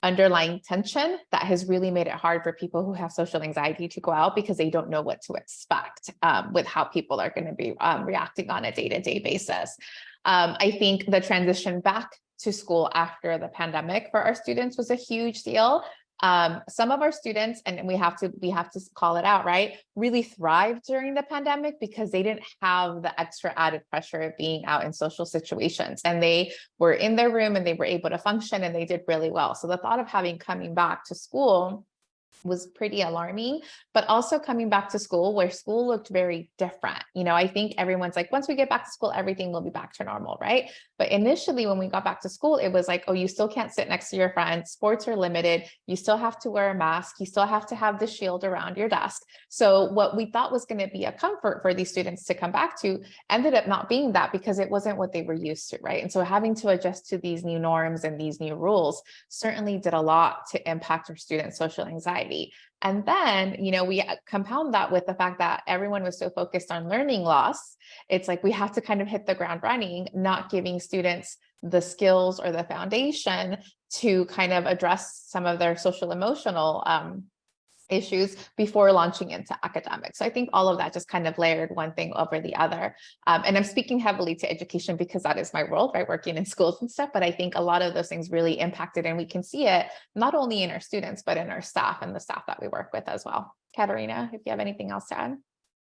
underlying tension that has really made it hard for people who have social anxiety to go out, because they don't know what to expect with how people are going to be reacting on a day-to-day basis. I think the transition back to school after the pandemic for our students was a huge deal. Some of our students, and we have to call it out, right, really thrived during the pandemic because they didn't have the extra added pressure of being out in social situations, and they were in their room and they were able to function, and they did really well. So the thought of coming back to school was pretty alarming, but also coming back to school where school looked very different. I think everyone's like, once we get back to school, everything will be back to normal, right? But initially when we got back to school, it was like, oh, you still can't sit next to your friends. Sports are limited. You still have to wear a mask. You still have to have the shield around your desk. So what we thought was going to be a comfort for these students to come back to ended up not being that, because it wasn't what they were used to, right? And so having to adjust to these new norms and these new rules certainly did a lot to impact our students' social anxiety. And then, we compound that with the fact that everyone was so focused on learning loss. It's like we have to kind of hit the ground running, not giving students the skills or the foundation to kind of address some of their social emotional issues before launching into academics. So I think all of that just kind of layered one thing over the other. And I'm speaking heavily to education because that is my world, right? Working in schools and stuff. But I think a lot of those things really impacted, and we can see it not only in our students, but in our staff and the staff that we work with as well. Katerina, if you have anything else to add.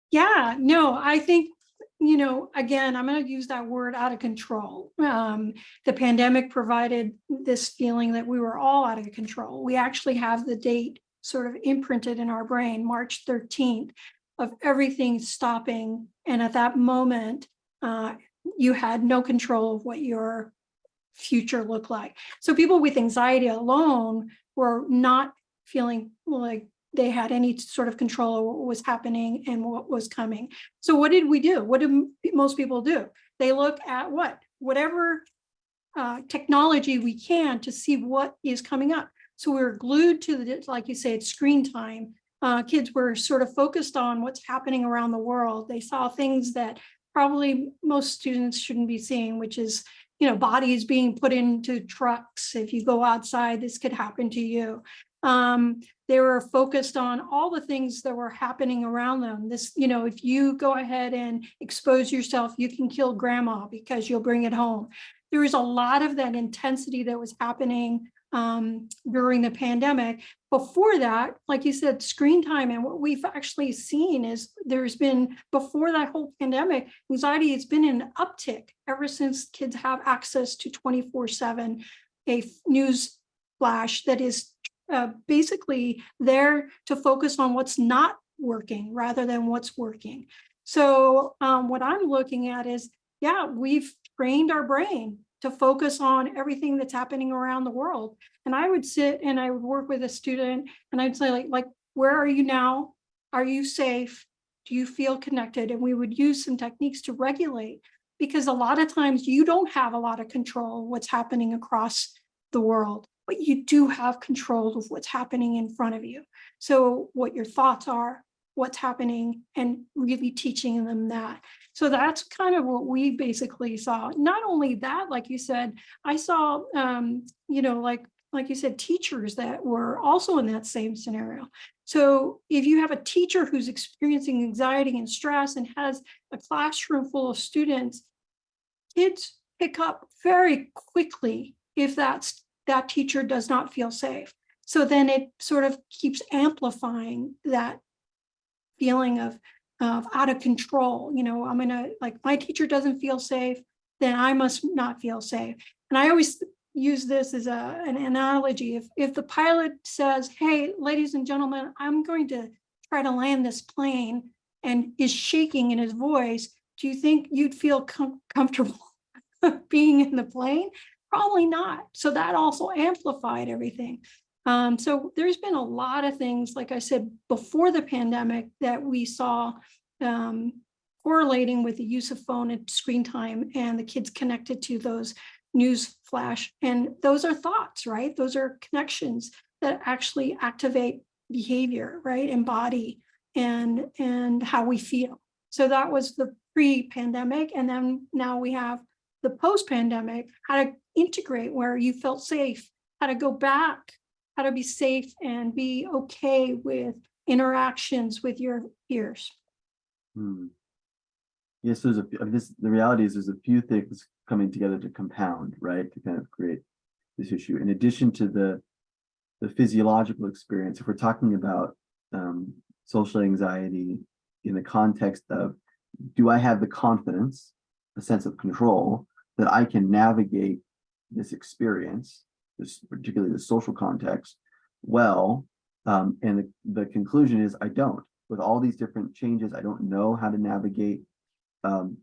Yeah, no, I think, again, I'm going to use that word, out of control. The pandemic provided this feeling that we were all out of control. We actually have the date sort of imprinted in our brain, March 13th, of everything stopping. And at that moment, you had no control of what your future looked like. So people with anxiety alone were not feeling like they had any sort of control of what was happening and what was coming. So what did we do? What do most people do? They look at whatever technology we can to see what is coming up. So we were glued to the, like you say, it's screen time. Kids were sort of focused on what's happening around the world. They saw things that probably most students shouldn't be seeing, which is, bodies being put into trucks. If you go outside, this could happen to you. They were focused on all the things that were happening around them. This, if you go ahead and expose yourself, you can kill grandma because you'll bring it home. There was a lot of that intensity that was happening during the pandemic. Before that, like you said, screen time, and what we've actually seen is there's been, before that whole pandemic, anxiety has been an uptick ever since kids have access to 24/7, a news flash that is basically there to focus on what's not working rather than what's working. So what I'm looking at is, yeah, we've trained our brain to focus on everything that's happening around the world. And I would sit and I would work with a student and I'd say like, where are you now? Are you safe? Do you feel connected? And we would use some techniques to regulate, because a lot of times you don't have a lot of control of what's happening across the world, but you do have control of what's happening in front of you. So what your thoughts are, what's happening, and really teaching them that. So that's kind of what we basically saw. Not only that, like you said, I saw, like you said, teachers that were also in that same scenario. So if you have a teacher who's experiencing anxiety and stress and has a classroom full of students, kids pick up very quickly if that teacher does not feel safe. So then it sort of keeps amplifying that feeling of out of control. I'm gonna, like, my teacher doesn't feel safe, then I must not feel safe. And I always use this as an analogy. If the pilot says, hey, ladies and gentlemen, I'm going to try to land this plane, and is shaking in his voice, do you think you'd feel comfortable being in the plane? Probably not. So that also amplified everything. So there's been a lot of things, like I said, before the pandemic that we saw correlating with the use of phone and screen time and the kids connected to those news flash. And those are thoughts, right? Those are connections that actually activate behavior, right? And body and how we feel. So that was the pre-pandemic. And then now we have the post-pandemic, how to integrate where you felt safe, how to go back, how to be safe and be okay with interactions with your peers.
Yes, the reality is there's a few things coming together to compound, right? To kind of create this issue. In addition to the physiological experience, if we're talking about social anxiety in the context of, do I have the confidence, a sense of control, that I can navigate this experience, this particularly the social context, well, and the conclusion is I don't. With all these different changes, I don't know how to navigate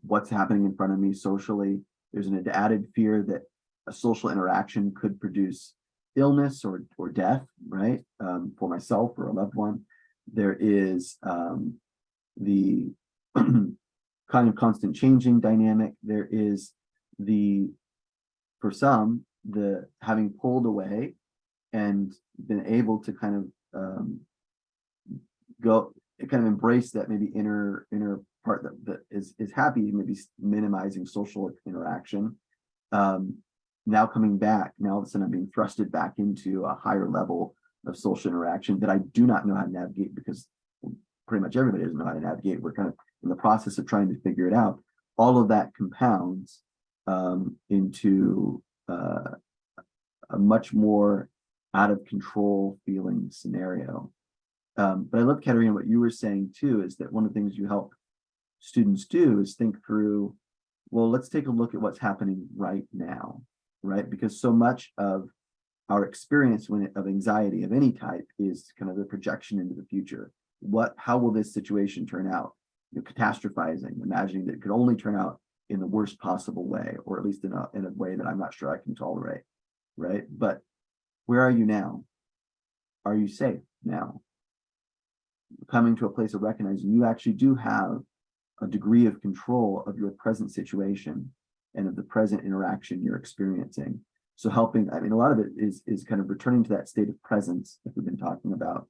what's happening in front of me socially. There's an added fear that a social interaction could produce illness or death, right? For myself or a loved one. There is the kind of constant changing dynamic. There is for some, the having pulled away and been able to kind of embrace that maybe inner part that is happy, maybe minimizing social interaction. Now coming back, now all of a sudden I'm being thrusted back into a higher level of social interaction that I do not know how to navigate, because pretty much everybody doesn't know how to navigate. We're kind of in the process of trying to figure it out. All of that compounds into a much more out of control feeling scenario. But I love, Katerina, what you were saying too, is that one of the things you help students do is think through, well, let's take a look at what's happening right now, right? Because so much of our experience of anxiety of any type is kind of the projection into the future. How will this situation turn out? Catastrophizing, imagining that it could only turn out in the worst possible way, or at least in a way that I'm not sure I can tolerate, right? But where are you now? Are you safe now? Coming to a place of recognizing you actually do have a degree of control of your present situation and of the present interaction you're experiencing. So helping, I mean, a lot of it is kind of returning to that state of presence that we've been talking about,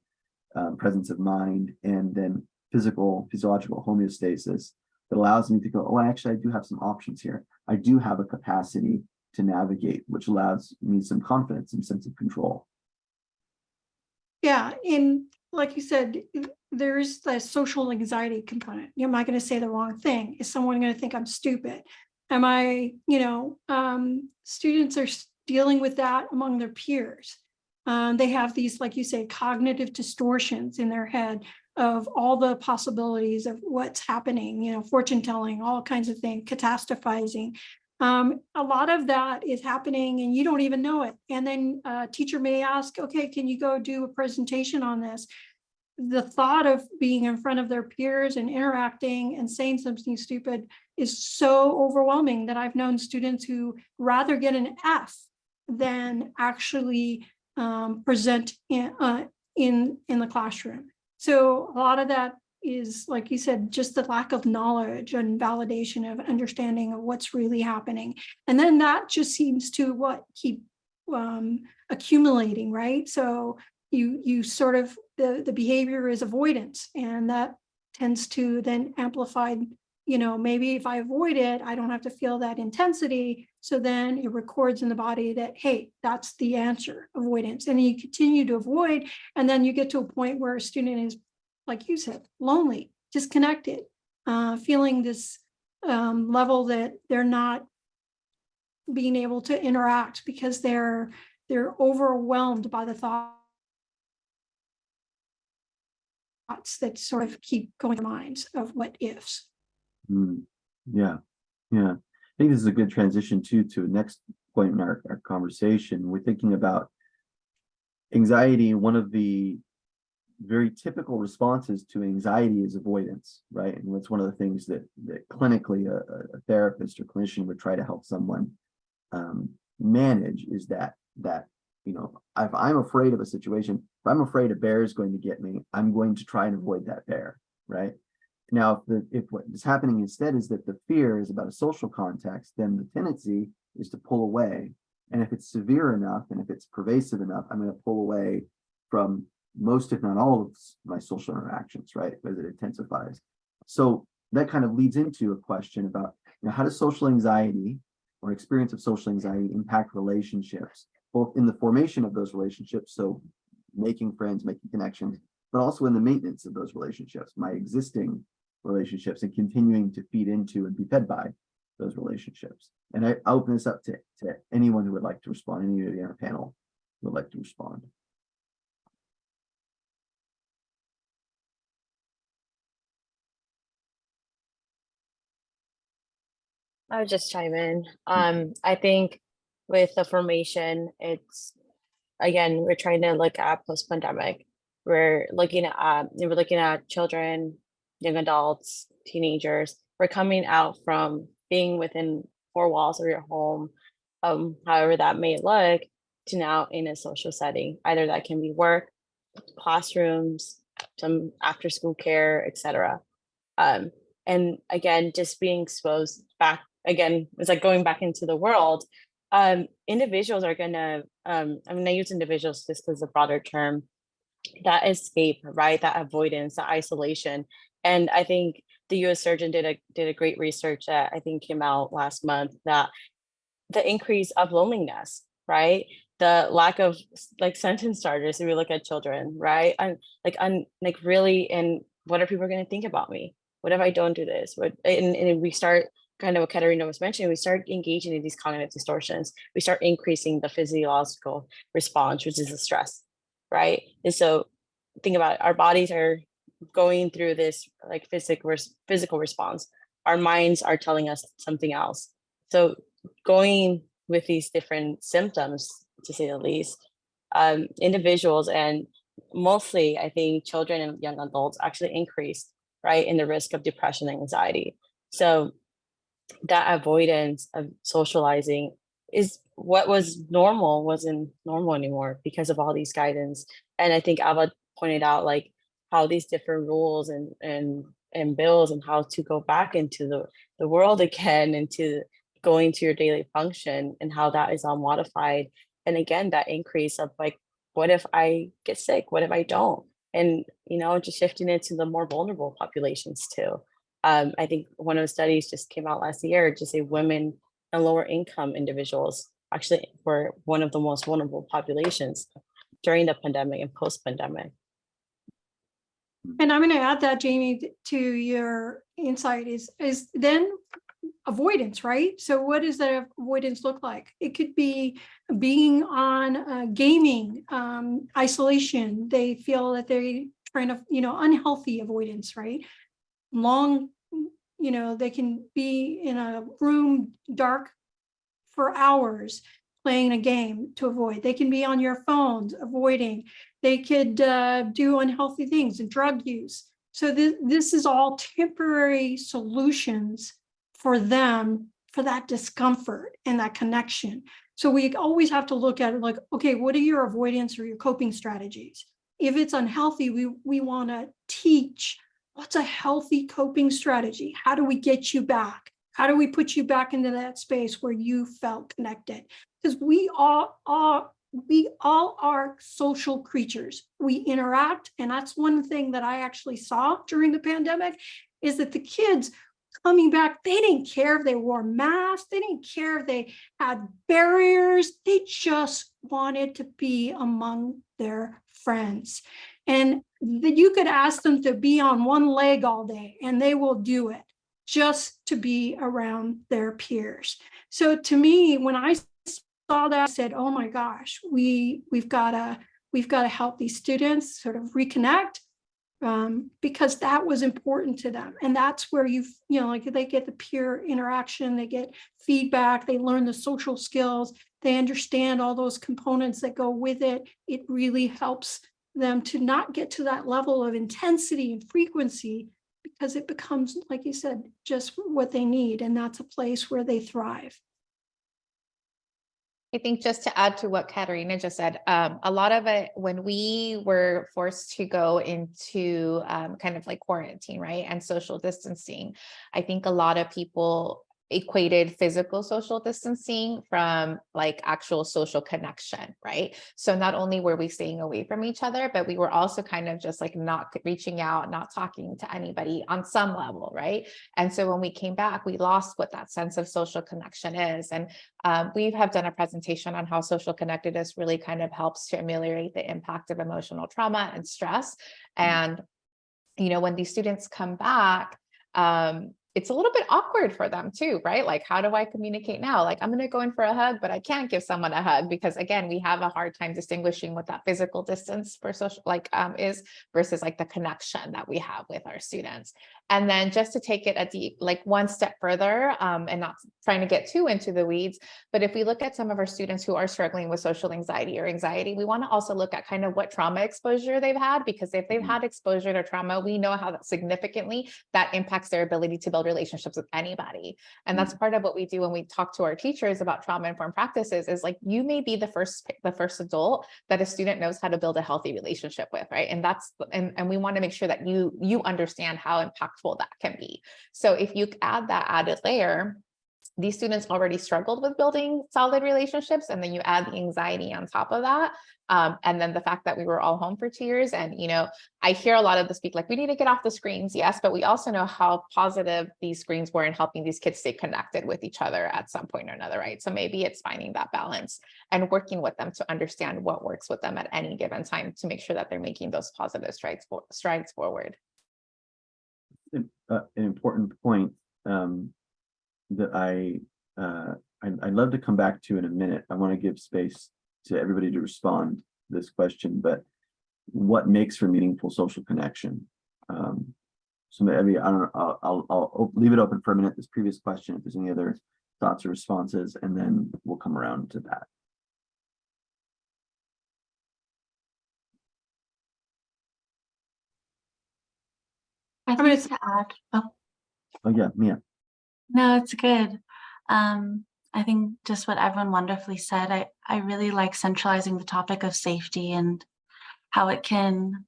presence of mind, and then physiological homeostasis that allows me to go, oh, actually, I do have some options here. I do have a capacity to navigate, which allows me some confidence and sense of control.
Yeah, and like you said, there's the social anxiety component. Am I going to say the wrong thing? Is someone going to think I'm stupid? Am I, students are dealing with that among their peers. They have these, like you say, cognitive distortions in their head of all the possibilities of what's happening, fortune telling, all kinds of things, catastrophizing. A lot of that is happening and you don't even know it. And then a teacher may ask, okay, can you go do a presentation on this? The thought of being in front of their peers and interacting and saying something stupid is so overwhelming that I've known students who rather get an F than actually present in the classroom. So a lot of that is, like you said, just the lack of knowledge and validation of understanding of what's really happening. And then that just seems to keep accumulating, right? So you sort of, the behavior is avoidance, and that tends to then amplify, maybe if I avoid it, I don't have to feel that intensity. So then it records in the body that, hey, that's the answer, avoidance. And you continue to avoid, and then you get to a point where a student is, like you said, lonely, disconnected, feeling this level that they're not being able to interact because they're overwhelmed by the thoughts that sort of keep going in their minds of what ifs.
Yeah. I think this is a good transition to the next point in our conversation. We're thinking about anxiety. One of the very typical responses to anxiety is avoidance, right? And that's one of the things that clinically a therapist or clinician would try to help someone manage, is that if I'm afraid of a situation, if I'm afraid a bear is going to get me, I'm going to try and avoid that bear, right? Now, if what is happening instead is that the fear is about a social context, then the tendency is to pull away. And if it's severe enough and if it's pervasive enough, I'm going to pull away from most, if not all, of my social interactions, right? Because it intensifies. So that kind of leads into a question about, how does social anxiety or experience of social anxiety impact relationships, both in the formation of those relationships, so making friends, making connections, but also in the maintenance of those relationships, my existing relationships, and continuing to feed into and be fed by those relationships. And I open this up to anyone who would like to respond, any of you on our panel who would like to respond.
I would just chime in. I think with the formation, it's, again, we're trying to look at post-pandemic. We're looking at children, young adults, teenagers. We're coming out from being within four walls of your home, however that may look, to now in a social setting. Either that can be work, classrooms, some after-school care, etc. And again, just being exposed back again, it's like going back into the world. Individuals are gonna, I use individuals just as a broader term, that escape, right? That avoidance, that isolation. And I think the US surgeon did a great research that I think came out last month, that the increase of loneliness, right? The lack of sentence starters, if we look at children, right? And really, and what are people going to think about me? What if I don't do this? And we start, kind of what Katerina was mentioning, we start engaging in these cognitive distortions. We start increasing the physiological response, which is the stress, right? And so think about it, our bodies are going through this physical response. Our minds are telling us something else. So going with these different symptoms, to say the least, individuals, and mostly I think children and young adults, actually increase, right, in the risk of depression and anxiety. So that avoidance of socializing is what was normal wasn't normal anymore because of all these guidance. And I think Alva pointed out how these different rules and bills and how to go back into the world again and to going to your daily function and how that is all modified. And again, that increase of like, what if I get sick? What if I don't? And, just shifting it to the more vulnerable populations too. I think one of the studies just came out last year, just say women and lower income individuals actually were one of the most vulnerable populations during the pandemic and post-pandemic.
And I'm going to add that, Jamie, to your insight is then avoidance, right? So what does that avoidance look like? It could be being on gaming, isolation. They feel that they're trying to, unhealthy avoidance, right? Long, they can be in a room dark for hours playing a game to avoid. They can be on your phones avoiding. They could do unhealthy things and drug use. So this is all temporary solutions for them for that discomfort and that connection. So we always have to look at it like, okay, what are your avoidance or your coping strategies? If it's unhealthy, we want to teach what's a healthy coping strategy. How do we get you back? How do we put you back into that space where you felt connected? Because we all are social creatures. We interact, and that's one thing that I actually saw during the pandemic is that the kids coming back, they didn't care if they wore masks, they didn't care if they had barriers, they just wanted to be among their friends. And you could ask them to be on one leg all day and they will do it just to be around their peers. So to me, when I saw that, I said, oh my gosh, we've got to help these students sort of reconnect, because that was important to them. And that's where like they get the peer interaction, they get feedback, they learn the social skills, they understand all those components that go with it. It really helps them to not get to that level of intensity and frequency, because it becomes, like you said, just what they need. And that's a place where they thrive.
I think just to add to what Katerina just said, a lot of it, when we were forced to go into kind of like quarantine, right, and social distancing, I think a lot of people equated physical social distancing from like actual social connection, right? So not only were we staying away from each other, but we were also kind of just like not reaching out, not talking to anybody on some level, right? And so when we came back, we lost what that sense of social connection is. And we have done a presentation on how social connectedness really kind of helps to ameliorate the impact of emotional trauma and stress. And, when these students come back, it's a little bit awkward for them too, right? Like, how do I communicate now? Like, I'm going to go in for a hug, but I can't give someone a hug because, again, we have a hard time distinguishing what that physical distance for social is versus like the connection that we have with our students. And then just to take it like one step further, and not trying to get too into the weeds, but if we look at some of our students who are struggling with social anxiety or anxiety, we want to also look at kind of what trauma exposure they've had, because if they've had exposure to trauma, we know how that significantly that impacts their ability to build relationships with anybody. And that's part of what we do when we talk to our teachers about trauma-informed practices, is like, you may be the first adult that a student knows how to build a healthy relationship with, right? And that's, and we want to make sure that you understand how impactful that can be. So if you add that added layer, these students already struggled with building solid relationships, and then you add the anxiety on top of that. And then the fact that we were all home for 2 years. And, I hear a lot of the speak, like, we need to get off the screens. Yes, but we also know how positive these screens were in helping these kids stay connected with each other at some point or another, right? So maybe it's finding that balance and working with them to understand what works with them at any given time to make sure that they're making those positive strides forward.
An important point that I'd love to come back to in a minute. I want to give space to everybody to respond to this question, but what makes for meaningful social connection? So maybe, I don't know, I'll leave it open for a minute, this previous question, if there's any other thoughts or responses, and then we'll come around to that.
I think to add,
Oh yeah, Mia.
no, it's good. I think just what everyone wonderfully said, I really like centralizing the topic of safety and how it can,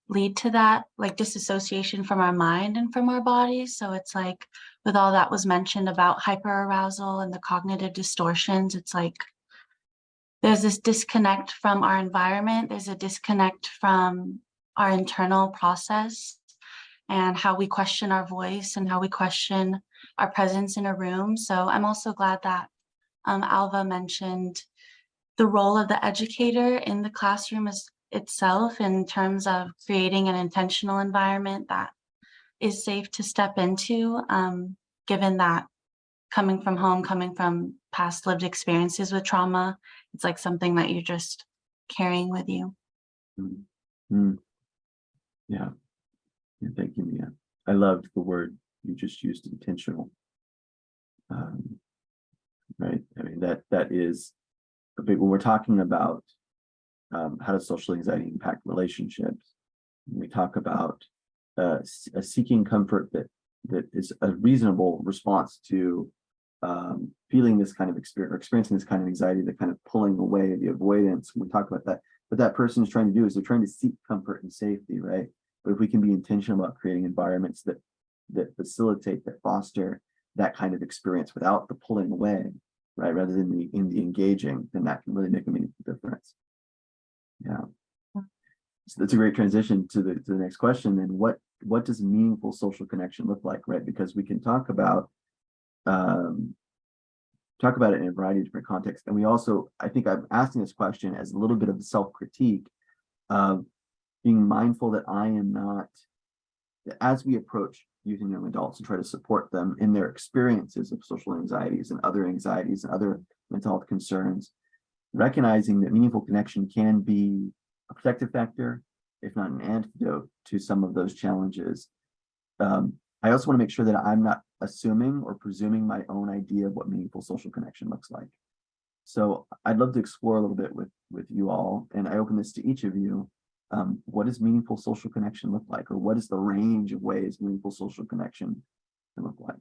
lead to that like disassociation from our mind and from our bodies. So it's like with all that was mentioned about hyperarousal and the cognitive distortions, it's like there's this disconnect from our environment. There's a disconnect from our internal process and how we question our voice and how we question our presence in a room. So I'm also glad that Alva mentioned the role of the educator in the classroom itself in terms of creating an intentional environment that is safe to step into, given that coming from home, coming from past lived experiences with trauma, it's like something that you're just carrying with you.
Yeah. Thank you, Mia. I loved the word you just used, intentional. Right. I mean, that is a big, when we're talking about how does social anxiety impact relationships, we talk about seeking comfort that is a reasonable response to feeling this kind of experience or experiencing this kind of anxiety, the kind of pulling away, the avoidance. When we talk about that, what that person is trying to do is they're trying to seek comfort and safety, right? But if we can be intentional about creating environments that facilitate, that foster that kind of experience without the pulling away, right, rather than the engaging, then that can really make a meaningful difference. Yeah. So that's a great transition to the next question. Then what does meaningful social connection look like, right? Because we can talk about it in a variety of different contexts. And we also, I think I'm asking this question as a little bit of a self-critique of being mindful that I am not, as we approach youth and young adults and try to support them in their experiences of social anxieties and other mental health concerns, recognizing that meaningful connection can be a protective factor, if not an antidote to some of those challenges. I also want to make sure that I'm not assuming or presuming my own idea of what meaningful social connection looks like. So I'd love to explore a little bit with you all, and I open this to each of you. What does meaningful social connection look like, or what is the range of ways meaningful social connection can look like?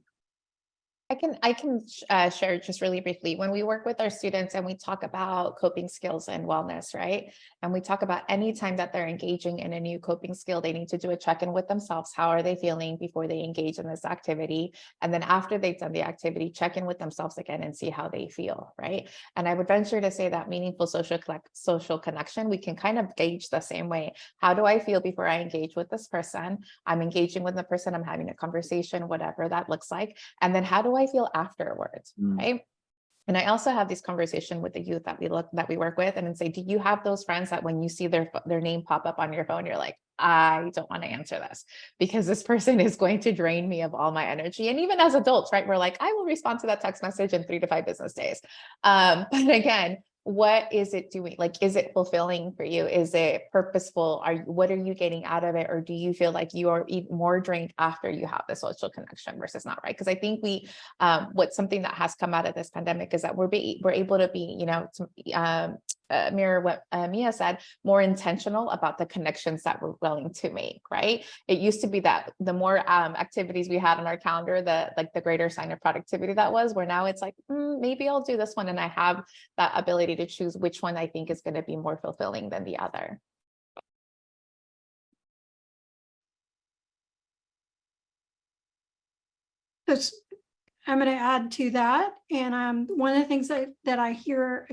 I can share just really briefly. When we work with our students and we talk about coping skills and wellness, right? And we talk about any time that they're engaging in a new coping skill, they need to do a check-in with themselves. How are they feeling before they engage in this activity? And then after they've done the activity, check in with themselves again and see how they feel, right? And I would venture to say that meaningful social connection, we can kind of gauge the same way. How do I feel before I engage with this person? I'm engaging with the person, I'm having a conversation, whatever that looks like. And then how do I feel afterwards, right? And I also have this conversation with the youth that we work with and then say, do you have those friends that when you see their name pop up on your phone, you're like, I don't want to answer this because this person is going to drain me of all my energy. And even as adults, right, we're like, I will respond to that text message in 3 to 5 business days. But again, what is it doing? Like, is it fulfilling for you? Is it purposeful? What are you getting out of it? Or do you feel like you are even more drained after you have the social connection versus not, right? Because I think what's something that has come out of this pandemic is that we're able to be, mirror what Mia said, more intentional about the connections that we're willing to make, right? It used to be that the more activities we had on our calendar, the greater sign of productivity that was, where now it's like, maybe I'll do this one. And I have that ability to choose which one I think is going to be more fulfilling than the other.
I'm going to add to that. And one of the things that I hear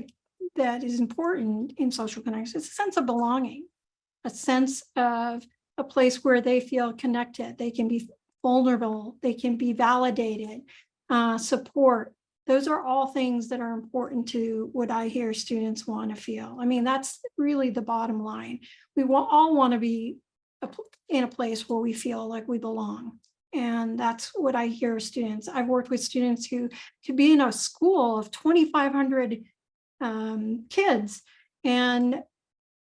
that is important in social connection is a sense of belonging, a sense of a place where they feel connected. They can be vulnerable. They can be validated, support. Those are all things that are important to what I hear students want to feel. I mean, that's really the bottom line. We all want to be in a place where we feel like we belong. And that's what I hear students. I've worked with students who could be in a school of 2,500 kids, and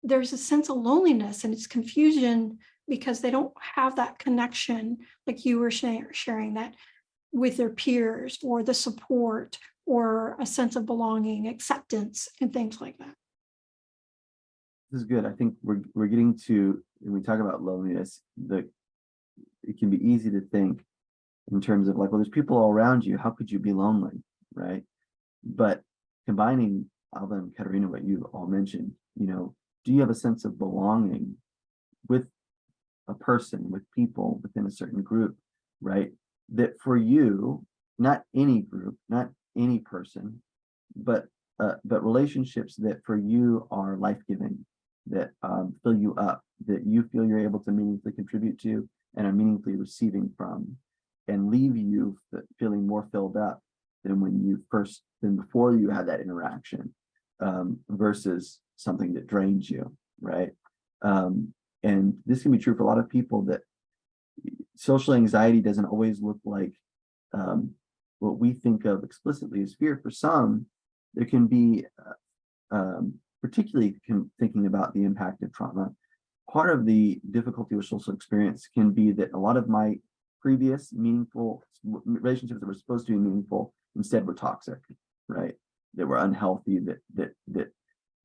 there's a sense of loneliness and it's confusion because they don't have that connection, like you were sharing that with their peers, or the support, or a sense of belonging, acceptance, and things like that.
This is good. I think we're getting to, when we talk about loneliness, it can be easy to think in terms of like, well, there's people all around you. How could you be lonely, right? But combining Alva and Katerina, what you all mentioned, do you have a sense of belonging with a person, with people within a certain group, right? That for you, not any group, not any person, but relationships that for you are life-giving, that fill you up, that you feel you're able to meaningfully contribute to and are meaningfully receiving from, and leave you feeling more filled up than before you had that interaction, versus something that drains you, right? And this can be true for a lot of people, that social anxiety doesn't always look like what we think of explicitly as fear. For some, there can be, particularly thinking about the impact of trauma, part of the difficulty with social experience can be that a lot of my previous meaningful relationships that were supposed to be meaningful instead were toxic, right? They were unhealthy, that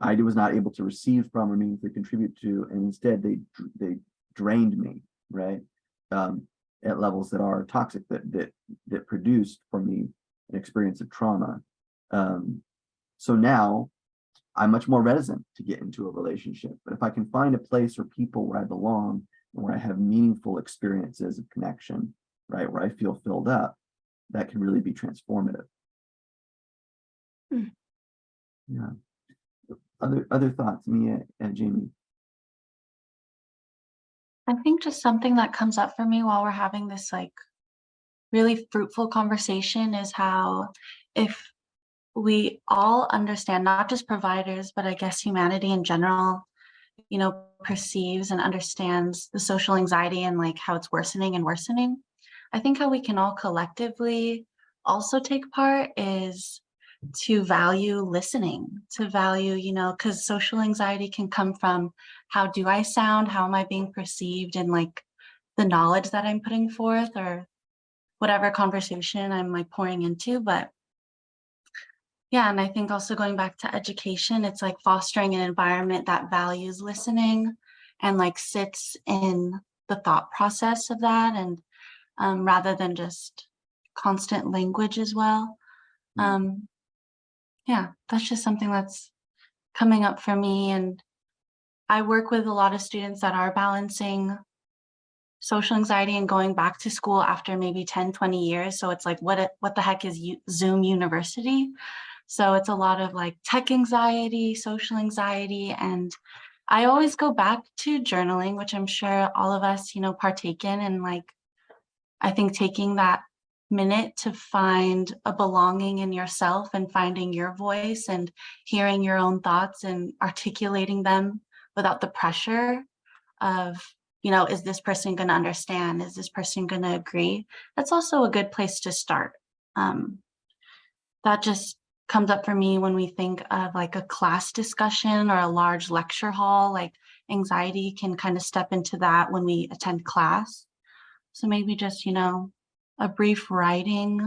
I was not able to receive from or meaningfully contribute to, and instead they drained me, right? At levels that are toxic, that produced for me an experience of trauma. So now I'm much more reticent to get into a relationship. But if I can find a place or people where I belong and where I have meaningful experiences of connection, right, where I feel filled up, that can really be transformative. Yeah. Other thoughts, Mia and Jamie?
I think just something that comes up for me while we're having this like really fruitful conversation is how if we all understand, not just providers, but I guess humanity in general, you know, perceives and understands the social anxiety and like how it's worsening and worsening. I think how we can all collectively also take part is to value listening, to value, you know, because social anxiety can come from how do I sound, how am I being perceived, and like the knowledge that I'm putting forth or whatever conversation I'm like pouring into. But yeah, and I think also going back to education, it's like fostering an environment that values listening and like sits in the thought process of that, and rather than just constant language as well. Yeah, that's just something that's coming up for me. And I work with a lot of students that are balancing social anxiety and going back to school after maybe 10, 20 years. So it's like, what the heck is Zoom University? So it's a lot of like tech anxiety, social anxiety. And I always go back to journaling, which I'm sure all of us, you know, partake in. And like, I think taking that minute to find a belonging in yourself and finding your voice and hearing your own thoughts and articulating them without the pressure of, you know, is this person going to understand? Is this person going to agree? That's also a good place to start. That just comes up for me when we think of like a class discussion or a large lecture hall. Like anxiety can kind of step into that when we attend class. So maybe just, you know, a brief writing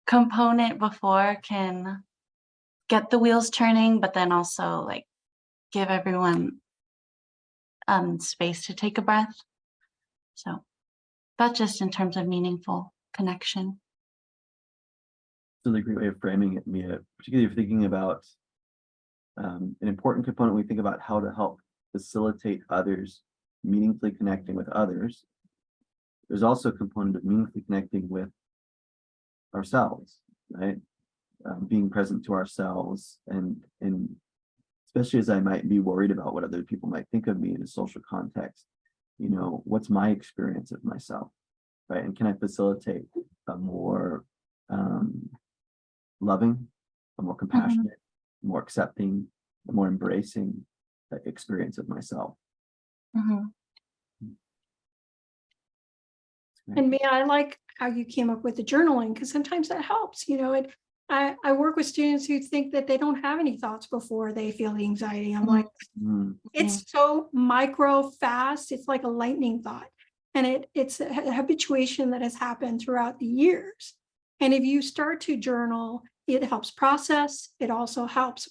component before can get the wheels turning, but then also like give everyone space to take a breath. So that's just in terms of meaningful connection.
It's a great way of framing it, Mia, particularly if you're thinking about an important component. We think about how to help facilitate others meaningfully connecting with others. There's also a component of meaningfully connecting with ourselves, right? Being present to ourselves, and especially as I might be worried about what other people might think of me in a social context, you know, what's my experience of myself, right? And can I facilitate a more loving, a more compassionate, more accepting, a more embracing experience of myself?
And Mia, I like how you came up with the journaling, because sometimes that helps. You know, I work with students who think that they don't have any thoughts before they feel the anxiety. I'm like, it's so micro fast. It's like a lightning thought. And it's a habituation that has happened throughout the years. And if you start to journal, it helps process. It also helps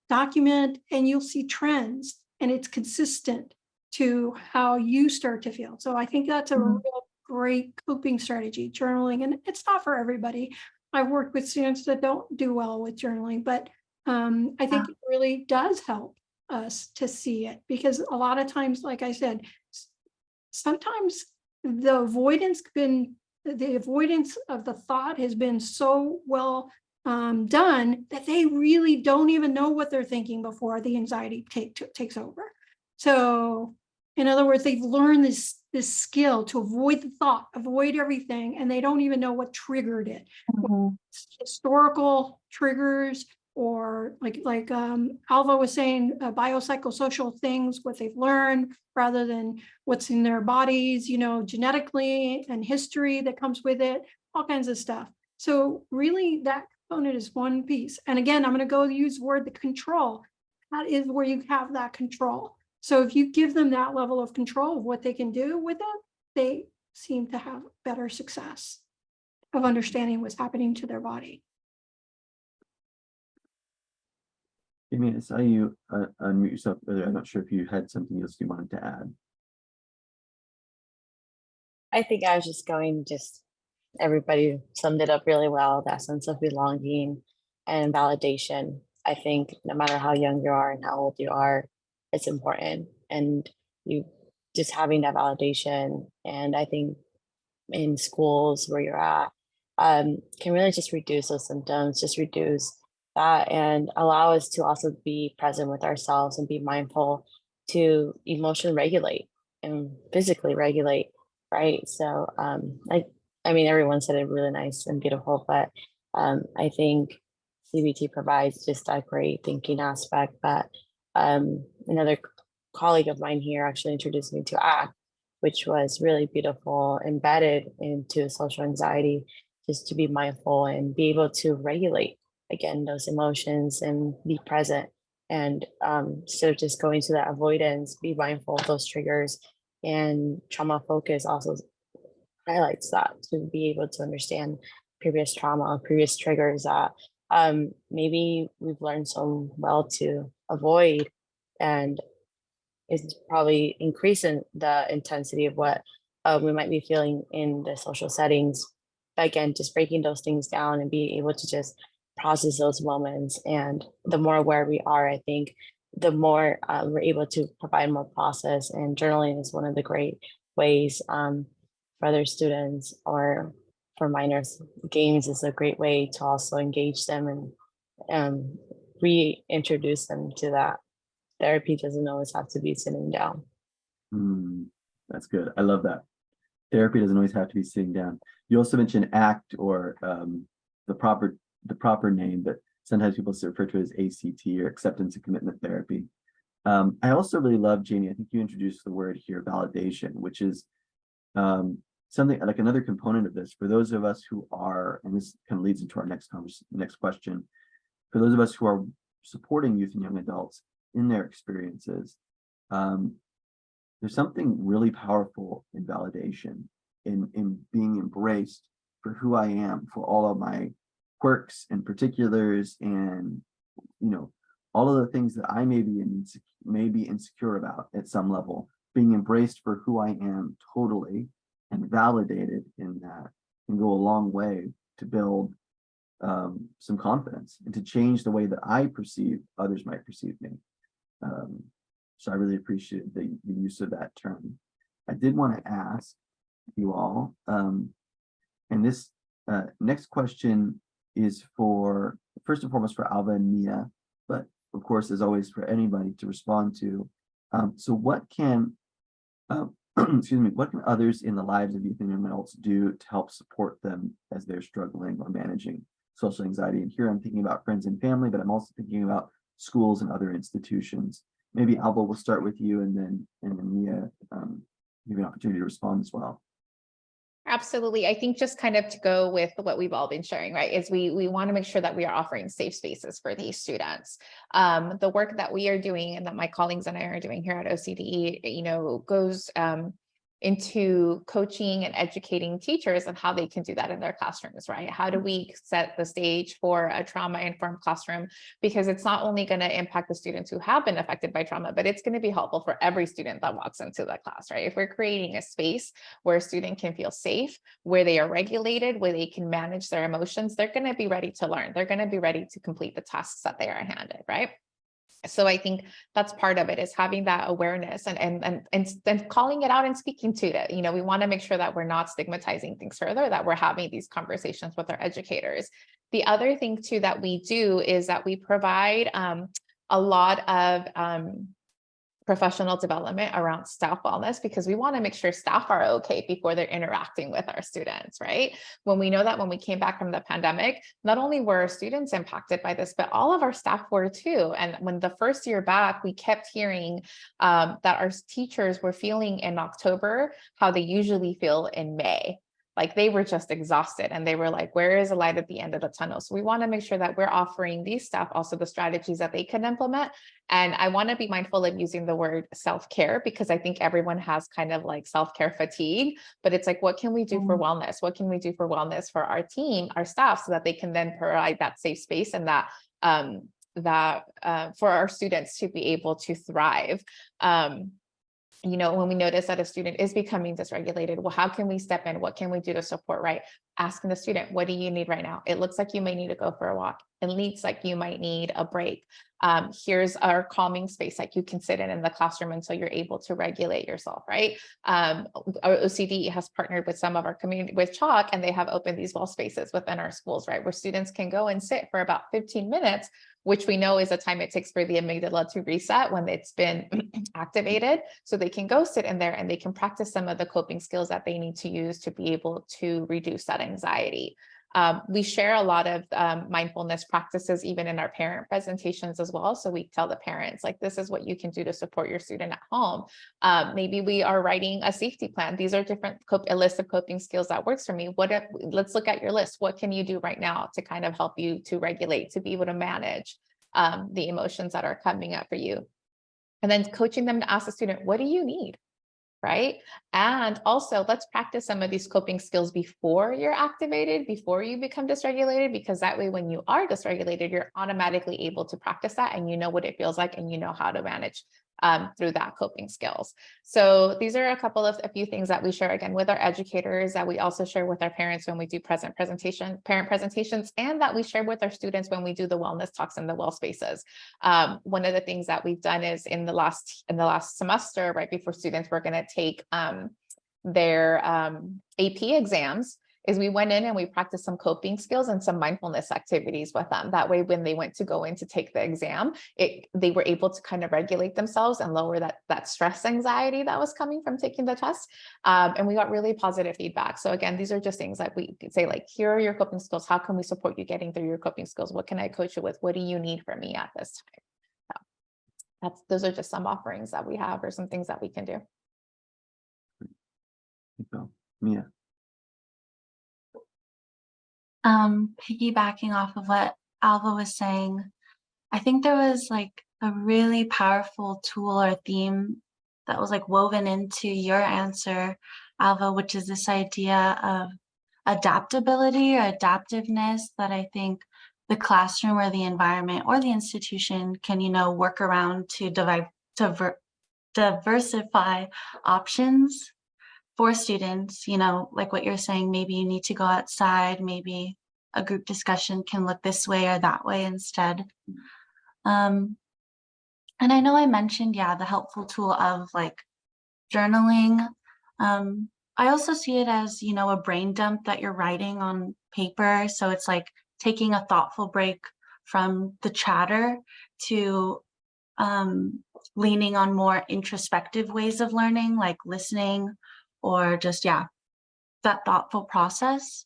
document, and you'll see trends, and it's consistent to how you start to feel. So I think that's a real great coping strategy, journaling. And it's not for everybody. I've worked with students that don't do well with journaling, but I think it really does help us to see it, because a lot of times, like I said, sometimes the avoidance of the thought has been so well done that they really don't even know what they're thinking before the anxiety takes over. So in other words, they've learned this skill to avoid the thought, avoid everything, and they don't even know what triggered it. Historical triggers, or like Alva was saying, biopsychosocial things, what they've learned, rather than what's in their bodies, genetically, and history that comes with it, all kinds of stuff. So really that component is one piece. And again, I'm going to go use the word the control. That is where you have that control. So if you give them that level of control of what they can do with it, they seem to have better success of understanding what's happening to their body.
Amy, I saw you unmute yourself earlier. I'm not sure if you had something else you wanted to add.
I think I was just everybody summed it up really well, that sense of belonging and validation. I think no matter how young you are and how old you are, it's important. And you just having that validation. And I think in schools where you're at, can really just reduce those symptoms, just reduce that, and allow us to also be present with ourselves and be mindful to emotionally regulate and physically regulate, right? So I mean, everyone said it really nice and beautiful, but I think CBT provides just a great thinking aspect that another colleague of mine here actually introduced me to ACT, which was really beautiful, embedded into social anxiety, just to be mindful and be able to regulate, again, those emotions and be present. And instead of just going to that avoidance, be mindful of those triggers. And trauma focus also highlights that, to be able to understand previous trauma, previous triggers that maybe we've learned so well to avoid, and is probably increasing the intensity of what we might be feeling in the social settings. But again, just breaking those things down and being able to just process those moments. And the more aware we are, I think, the more we're able to provide more process. And journaling is one of the great ways for other students, or for minors. Games is a great way to also engage them and reintroduce them to that. Therapy doesn't always have to be sitting down.
That's good. I love that. Therapy doesn't always have to be sitting down. You also mentioned ACT, or the proper name, but sometimes people refer to it as ACT, or acceptance and commitment therapy. I also really love, Jamie, I think you introduced the word here, validation, which is something like another component of this for those of us who are, and this kind of leads into our next question, for those of us who are supporting youth and young adults in their experiences. There's something really powerful in validation, in being embraced for who I am, for all of my quirks and particulars, and all of the things that I may be insecure about at some level. Being embraced for who I am totally and validated in that can go a long way to build some confidence and to change the way that I perceive others might perceive me. So I really appreciate the use of that term. I did want to ask you all, and this next question is for, first and foremost, for Alva and Mia, but of course, as always, for anybody to respond to. So what can, excuse me, what can others in the lives of youth and young adults do to help support them as they're struggling or managing social anxiety? And here I'm thinking about friends and family, but I'm also thinking about schools and other institutions. Maybe Alva, we'll start with you, and then Mia, give you an opportunity to respond as well.
Absolutely. I think just kind of to go with what we've all been sharing, right, is we want to make sure that we are offering safe spaces for these students. The work that we are doing and that my colleagues and I are doing here at OCDE, goes into coaching and educating teachers on how they can do that in their classrooms, right? How do we set the stage for a trauma-informed classroom? Because it's not only going to impact the students who have been affected by trauma, but it's going to be helpful for every student that walks into the class, right? If we're creating a space where a student can feel safe, where they are regulated, where they can manage their emotions, they're going to be ready to learn. They're going to be ready to complete the tasks that they are handed, right? So I think that's part of it, is having that awareness and calling it out and speaking to it. You know, we want to make sure that we're not stigmatizing things further, that we're having these conversations with our educators. The other thing too that we do is that we provide a lot of professional development around staff wellness, because we want to make sure staff are okay before they're interacting with our students, right? When we know that when we came back from the pandemic, not only were our students impacted by this, but all of our staff were too. And when the first year back, we kept hearing that our teachers were feeling in October how they usually feel in May. Like they were just exhausted and they were like, where is the light at the end of the tunnel? So we want to make sure that we're offering these staff also the strategies that they can implement. And I want to be mindful of using the word self-care, because I think everyone has kind of like self-care fatigue, but it's like, what can we do for wellness? What can we do for wellness for our team, our staff, so that they can then provide that safe space and that for our students to be able to thrive. You know, when we notice that a student is becoming dysregulated, well, how can we step in? What can we do to support, right? Asking the student, what do you need right now? It looks like you may need to go for a walk. It looks like you might need a break. Here's our calming space, like you can sit in the classroom until you're able to regulate yourself, right? Our OCD has partnered with some of our community with Chalk, and they have opened these wall spaces within our schools, right? Where students can go and sit for about 15 minutes, which we know is a time it takes for the amygdala to reset when it's been activated. So they can go sit in there and they can practice some of the coping skills that they need to use to be able to reduce that anxiety. We share a lot of mindfulness practices even in our parent presentations as well. So we tell the parents, like, this is what you can do to support your student at home. Maybe we are writing a safety plan. These are different, a list of coping skills that works for me. Let's look at your list. What can you do right now to kind of help you to regulate, to be able to manage the emotions that are coming up for you? And then coaching them to ask the student, what do you need? Right? And also let's practice some of these coping skills before you're activated, before you become dysregulated, because that way, when you are dysregulated, you're automatically able to practice that and you know what it feels like and you know how to manage through that coping skills. So these are a few things that we share again with our educators, that we also share with our parents when we do parent presentations, and that we share with our students when we do the wellness talks in the well spaces. One of the things that we've done is in the last semester, right before students were going to take their AP exams, is we went in and we practiced some coping skills and some mindfulness activities with them. That way, when they went to go in to take the exam, they were able to kind of regulate themselves and lower that stress anxiety that was coming from taking the test. And we got really positive feedback. So again, these are just things that we could say, like, here are your coping skills. How can we support you getting through your coping skills? What can I coach you with? What do you need from me at this time? So those are just some offerings that we have, or some things that we can do.
Mia.
Piggybacking off of what Alva was saying, I think there was like a really powerful tool or theme that was like woven into your answer, Alva, which is this idea of adaptability or adaptiveness that I think the classroom or the environment or the institution can, work around to diversify options for students. Like what you're saying, maybe you need to go outside, maybe a group discussion can look this way or that way instead. And I know I mentioned, the helpful tool of like journaling. I also see it as, a brain dump that you're writing on paper. So it's like taking a thoughtful break from the chatter to leaning on more introspective ways of learning, like listening, or just, that thoughtful process.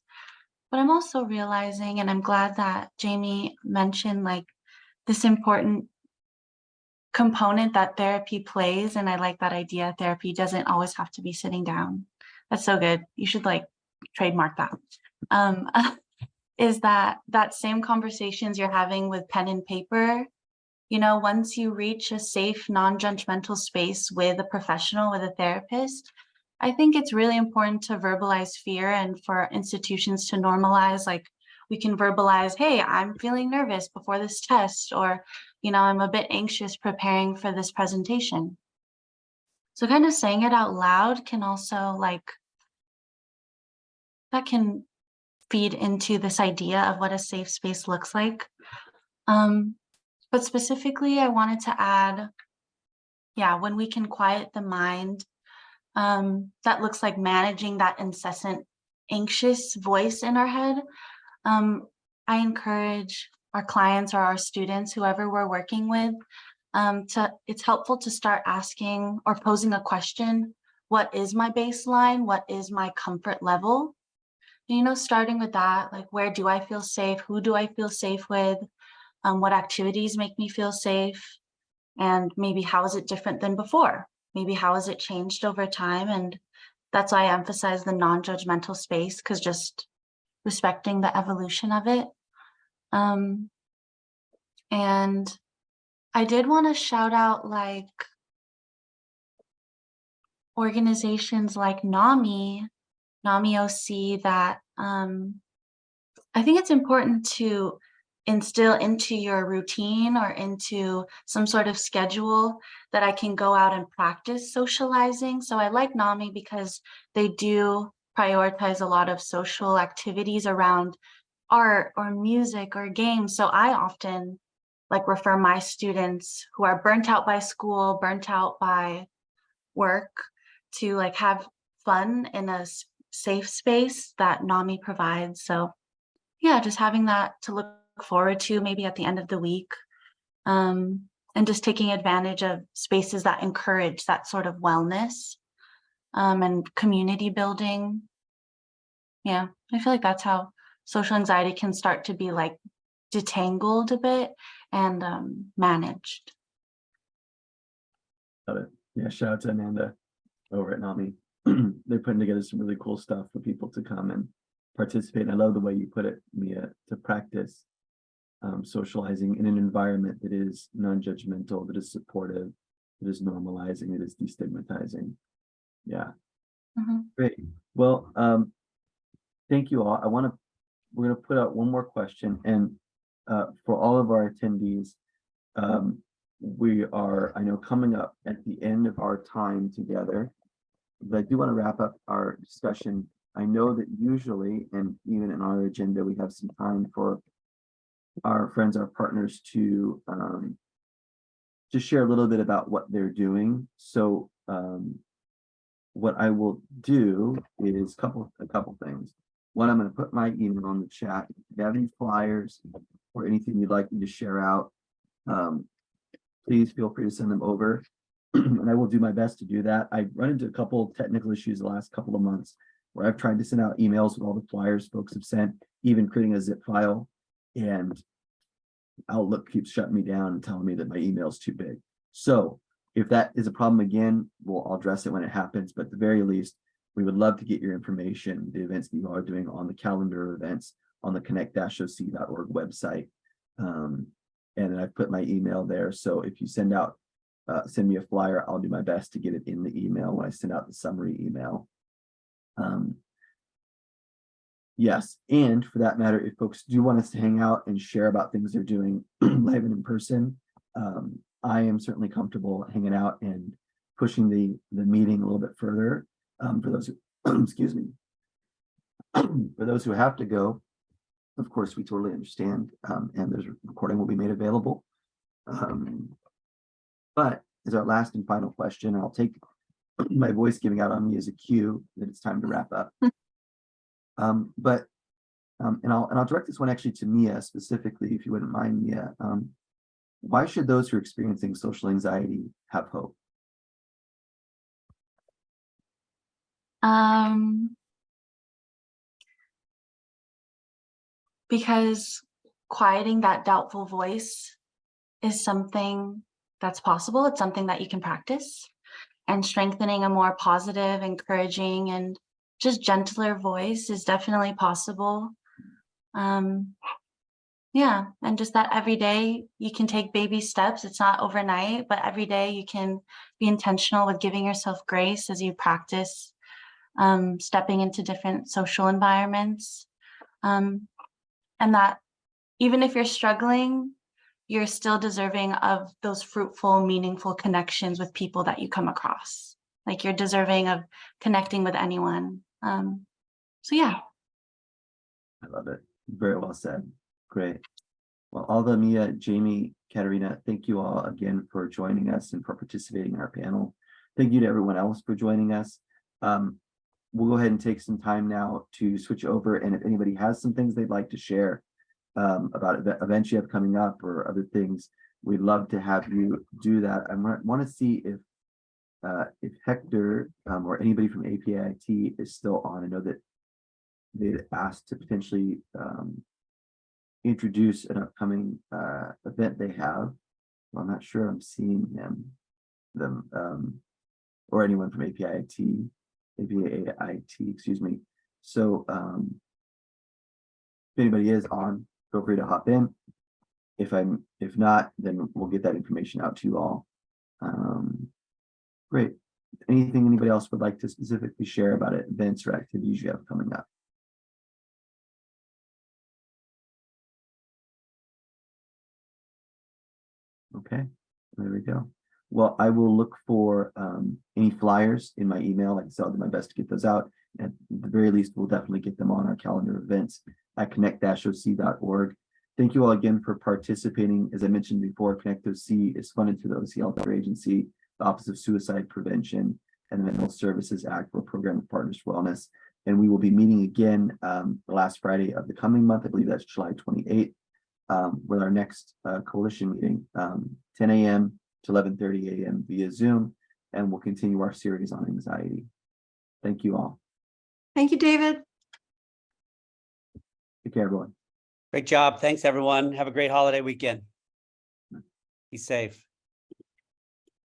But I'm also realizing, and I'm glad that Jamie mentioned like this important component that therapy plays. And I like that idea. Therapy doesn't always have to be sitting down. That's so good. You should like trademark that. Is that same conversations you're having with pen and paper, once you reach a safe, non-judgmental space with a professional, with a therapist, I think it's really important to verbalize fear, and for institutions to normalize, like we can verbalize, hey, I'm feeling nervous before this test, or, I'm a bit anxious preparing for this presentation. So kind of saying it out loud can also that can feed into this idea of what a safe space looks like. But specifically, I wanted to add, yeah, when we can quiet the mind, that looks like managing that incessant anxious voice in our head. I encourage our clients or our students, whoever we're working with, it's helpful to start asking or posing a question. What is my baseline? What is my comfort level? You know, starting with that, like, where do I feel safe? Who do I feel safe with? What activities make me feel safe? And maybe how is it different than before? Maybe how has it changed over time? And that's why I emphasize the non-judgmental space, because just respecting the evolution of it. And I did want to shout out like organizations like NAMI OC that I think it's important to instill into your routine or into some sort of schedule that I can go out and practice socializing. So I like NAMI because they do prioritize a lot of social activities around art or music or games. So I often like refer my students who are burnt out by school, burnt out by work, to like have fun in a safe space that NAMI provides. So yeah, just having that to look forward to maybe at the end of the week, and just taking advantage of spaces that encourage that sort of wellness and community building. Yeah, I feel like that's how social anxiety can start to be like detangled a bit and managed.
Love it. Yeah, shout out to Amanda over at NAMI. They're putting together some really cool stuff for people to come and participate. I love the way you put it, Mia, to practice socializing in an environment that is non-judgmental, that is supportive, that is normalizing, that is destigmatizing. Yeah. Great. Well, thank you all. We're going to put out one more question, and for all of our attendees, we are, I know, coming up at the end of our time together, but I do want to wrap up our discussion. I know that usually, and even in our agenda, we have some time for our friends, our partners to share a little bit about what they're doing. So what I will do is a couple things. One, I'm going to put my email on the chat. If you have any flyers or anything you'd like me to share out, please feel free to send them over. And I will do my best to do that. I've run into a couple of technical issues the last couple of months where I've tried to send out emails with all the flyers folks have sent, even creating a zip file, and Outlook keeps shutting me down and telling me that my email is too big. So if that is a problem again, I'll address it when it happens. But at the very least, we would love to get your information, the events that you are doing, on the calendar of events on the connect-oc.org website. And then I've put my email there. So if you send me a flyer, I'll do my best to get it in the email when I send out the summary email. Yes, and for that matter, if folks do want us to hang out and share about things they're doing live and in person, I am certainly comfortable hanging out and pushing the meeting a little bit further. For those who, excuse me, for those who have to go, of course, we totally understand, and there's a recording will be made available. But as our last and final question, I'll take my voice giving out on me as a cue that it's time to wrap up. And I'll direct this one actually to Mia specifically, if you wouldn't mind, Mia. Why should those who are experiencing social anxiety have hope?
Because quieting that doubtful voice is something that's possible. It's something that you can practice, and strengthening a more positive, encouraging, and just gentler voice is definitely possible. Yeah, and just that every day you can take baby steps. It's not overnight, but every day you can be intentional with giving yourself grace as you practice stepping into different social environments. And that even if you're struggling, you're still deserving of those fruitful, meaningful connections with people that you come across. Like, you're deserving of connecting with anyone. So yeah.
I love it. Very well said. Great. Well, Alva, Mia, Jamie, Katerina, thank you all again for joining us and for participating in our panel. Thank you to everyone else for joining us. We'll go ahead and take some time now to switch over, and if anybody has some things they'd like to share about events you have coming up or other things, we'd love to have you do that. I want to see if Hector or anybody from APIT is still on. I know that they'd asked to potentially introduce an upcoming event they have. Well, I'm not sure I'm seeing them or anyone from APIT, excuse me. So if anybody is on, feel free to hop in. If not, then we'll get that information out to you all. Great. Anything anybody else would like to specifically share about it, events or activities you have coming up? Okay, there we go. Well, I will look for any flyers in my email. Like I said, I'll do my best to get those out. At the very least, we'll definitely get them on our calendar events at connect-oc.org. Thank you all again for participating. As I mentioned before, Connect-OC is funded through the OC Healthcare Agency, the Office of Suicide Prevention, and the Mental Services Act for Program of Partners for Wellness. And we will be meeting again the last Friday of the coming month. I believe that's July 28th. With our next coalition meeting, 10 a.m. to 11:30 a.m. via Zoom, and we'll continue our series on anxiety. Thank you all.
Thank you, David.
Take care, everyone.
Great job. Thanks, everyone. Have a great holiday weekend. Be safe.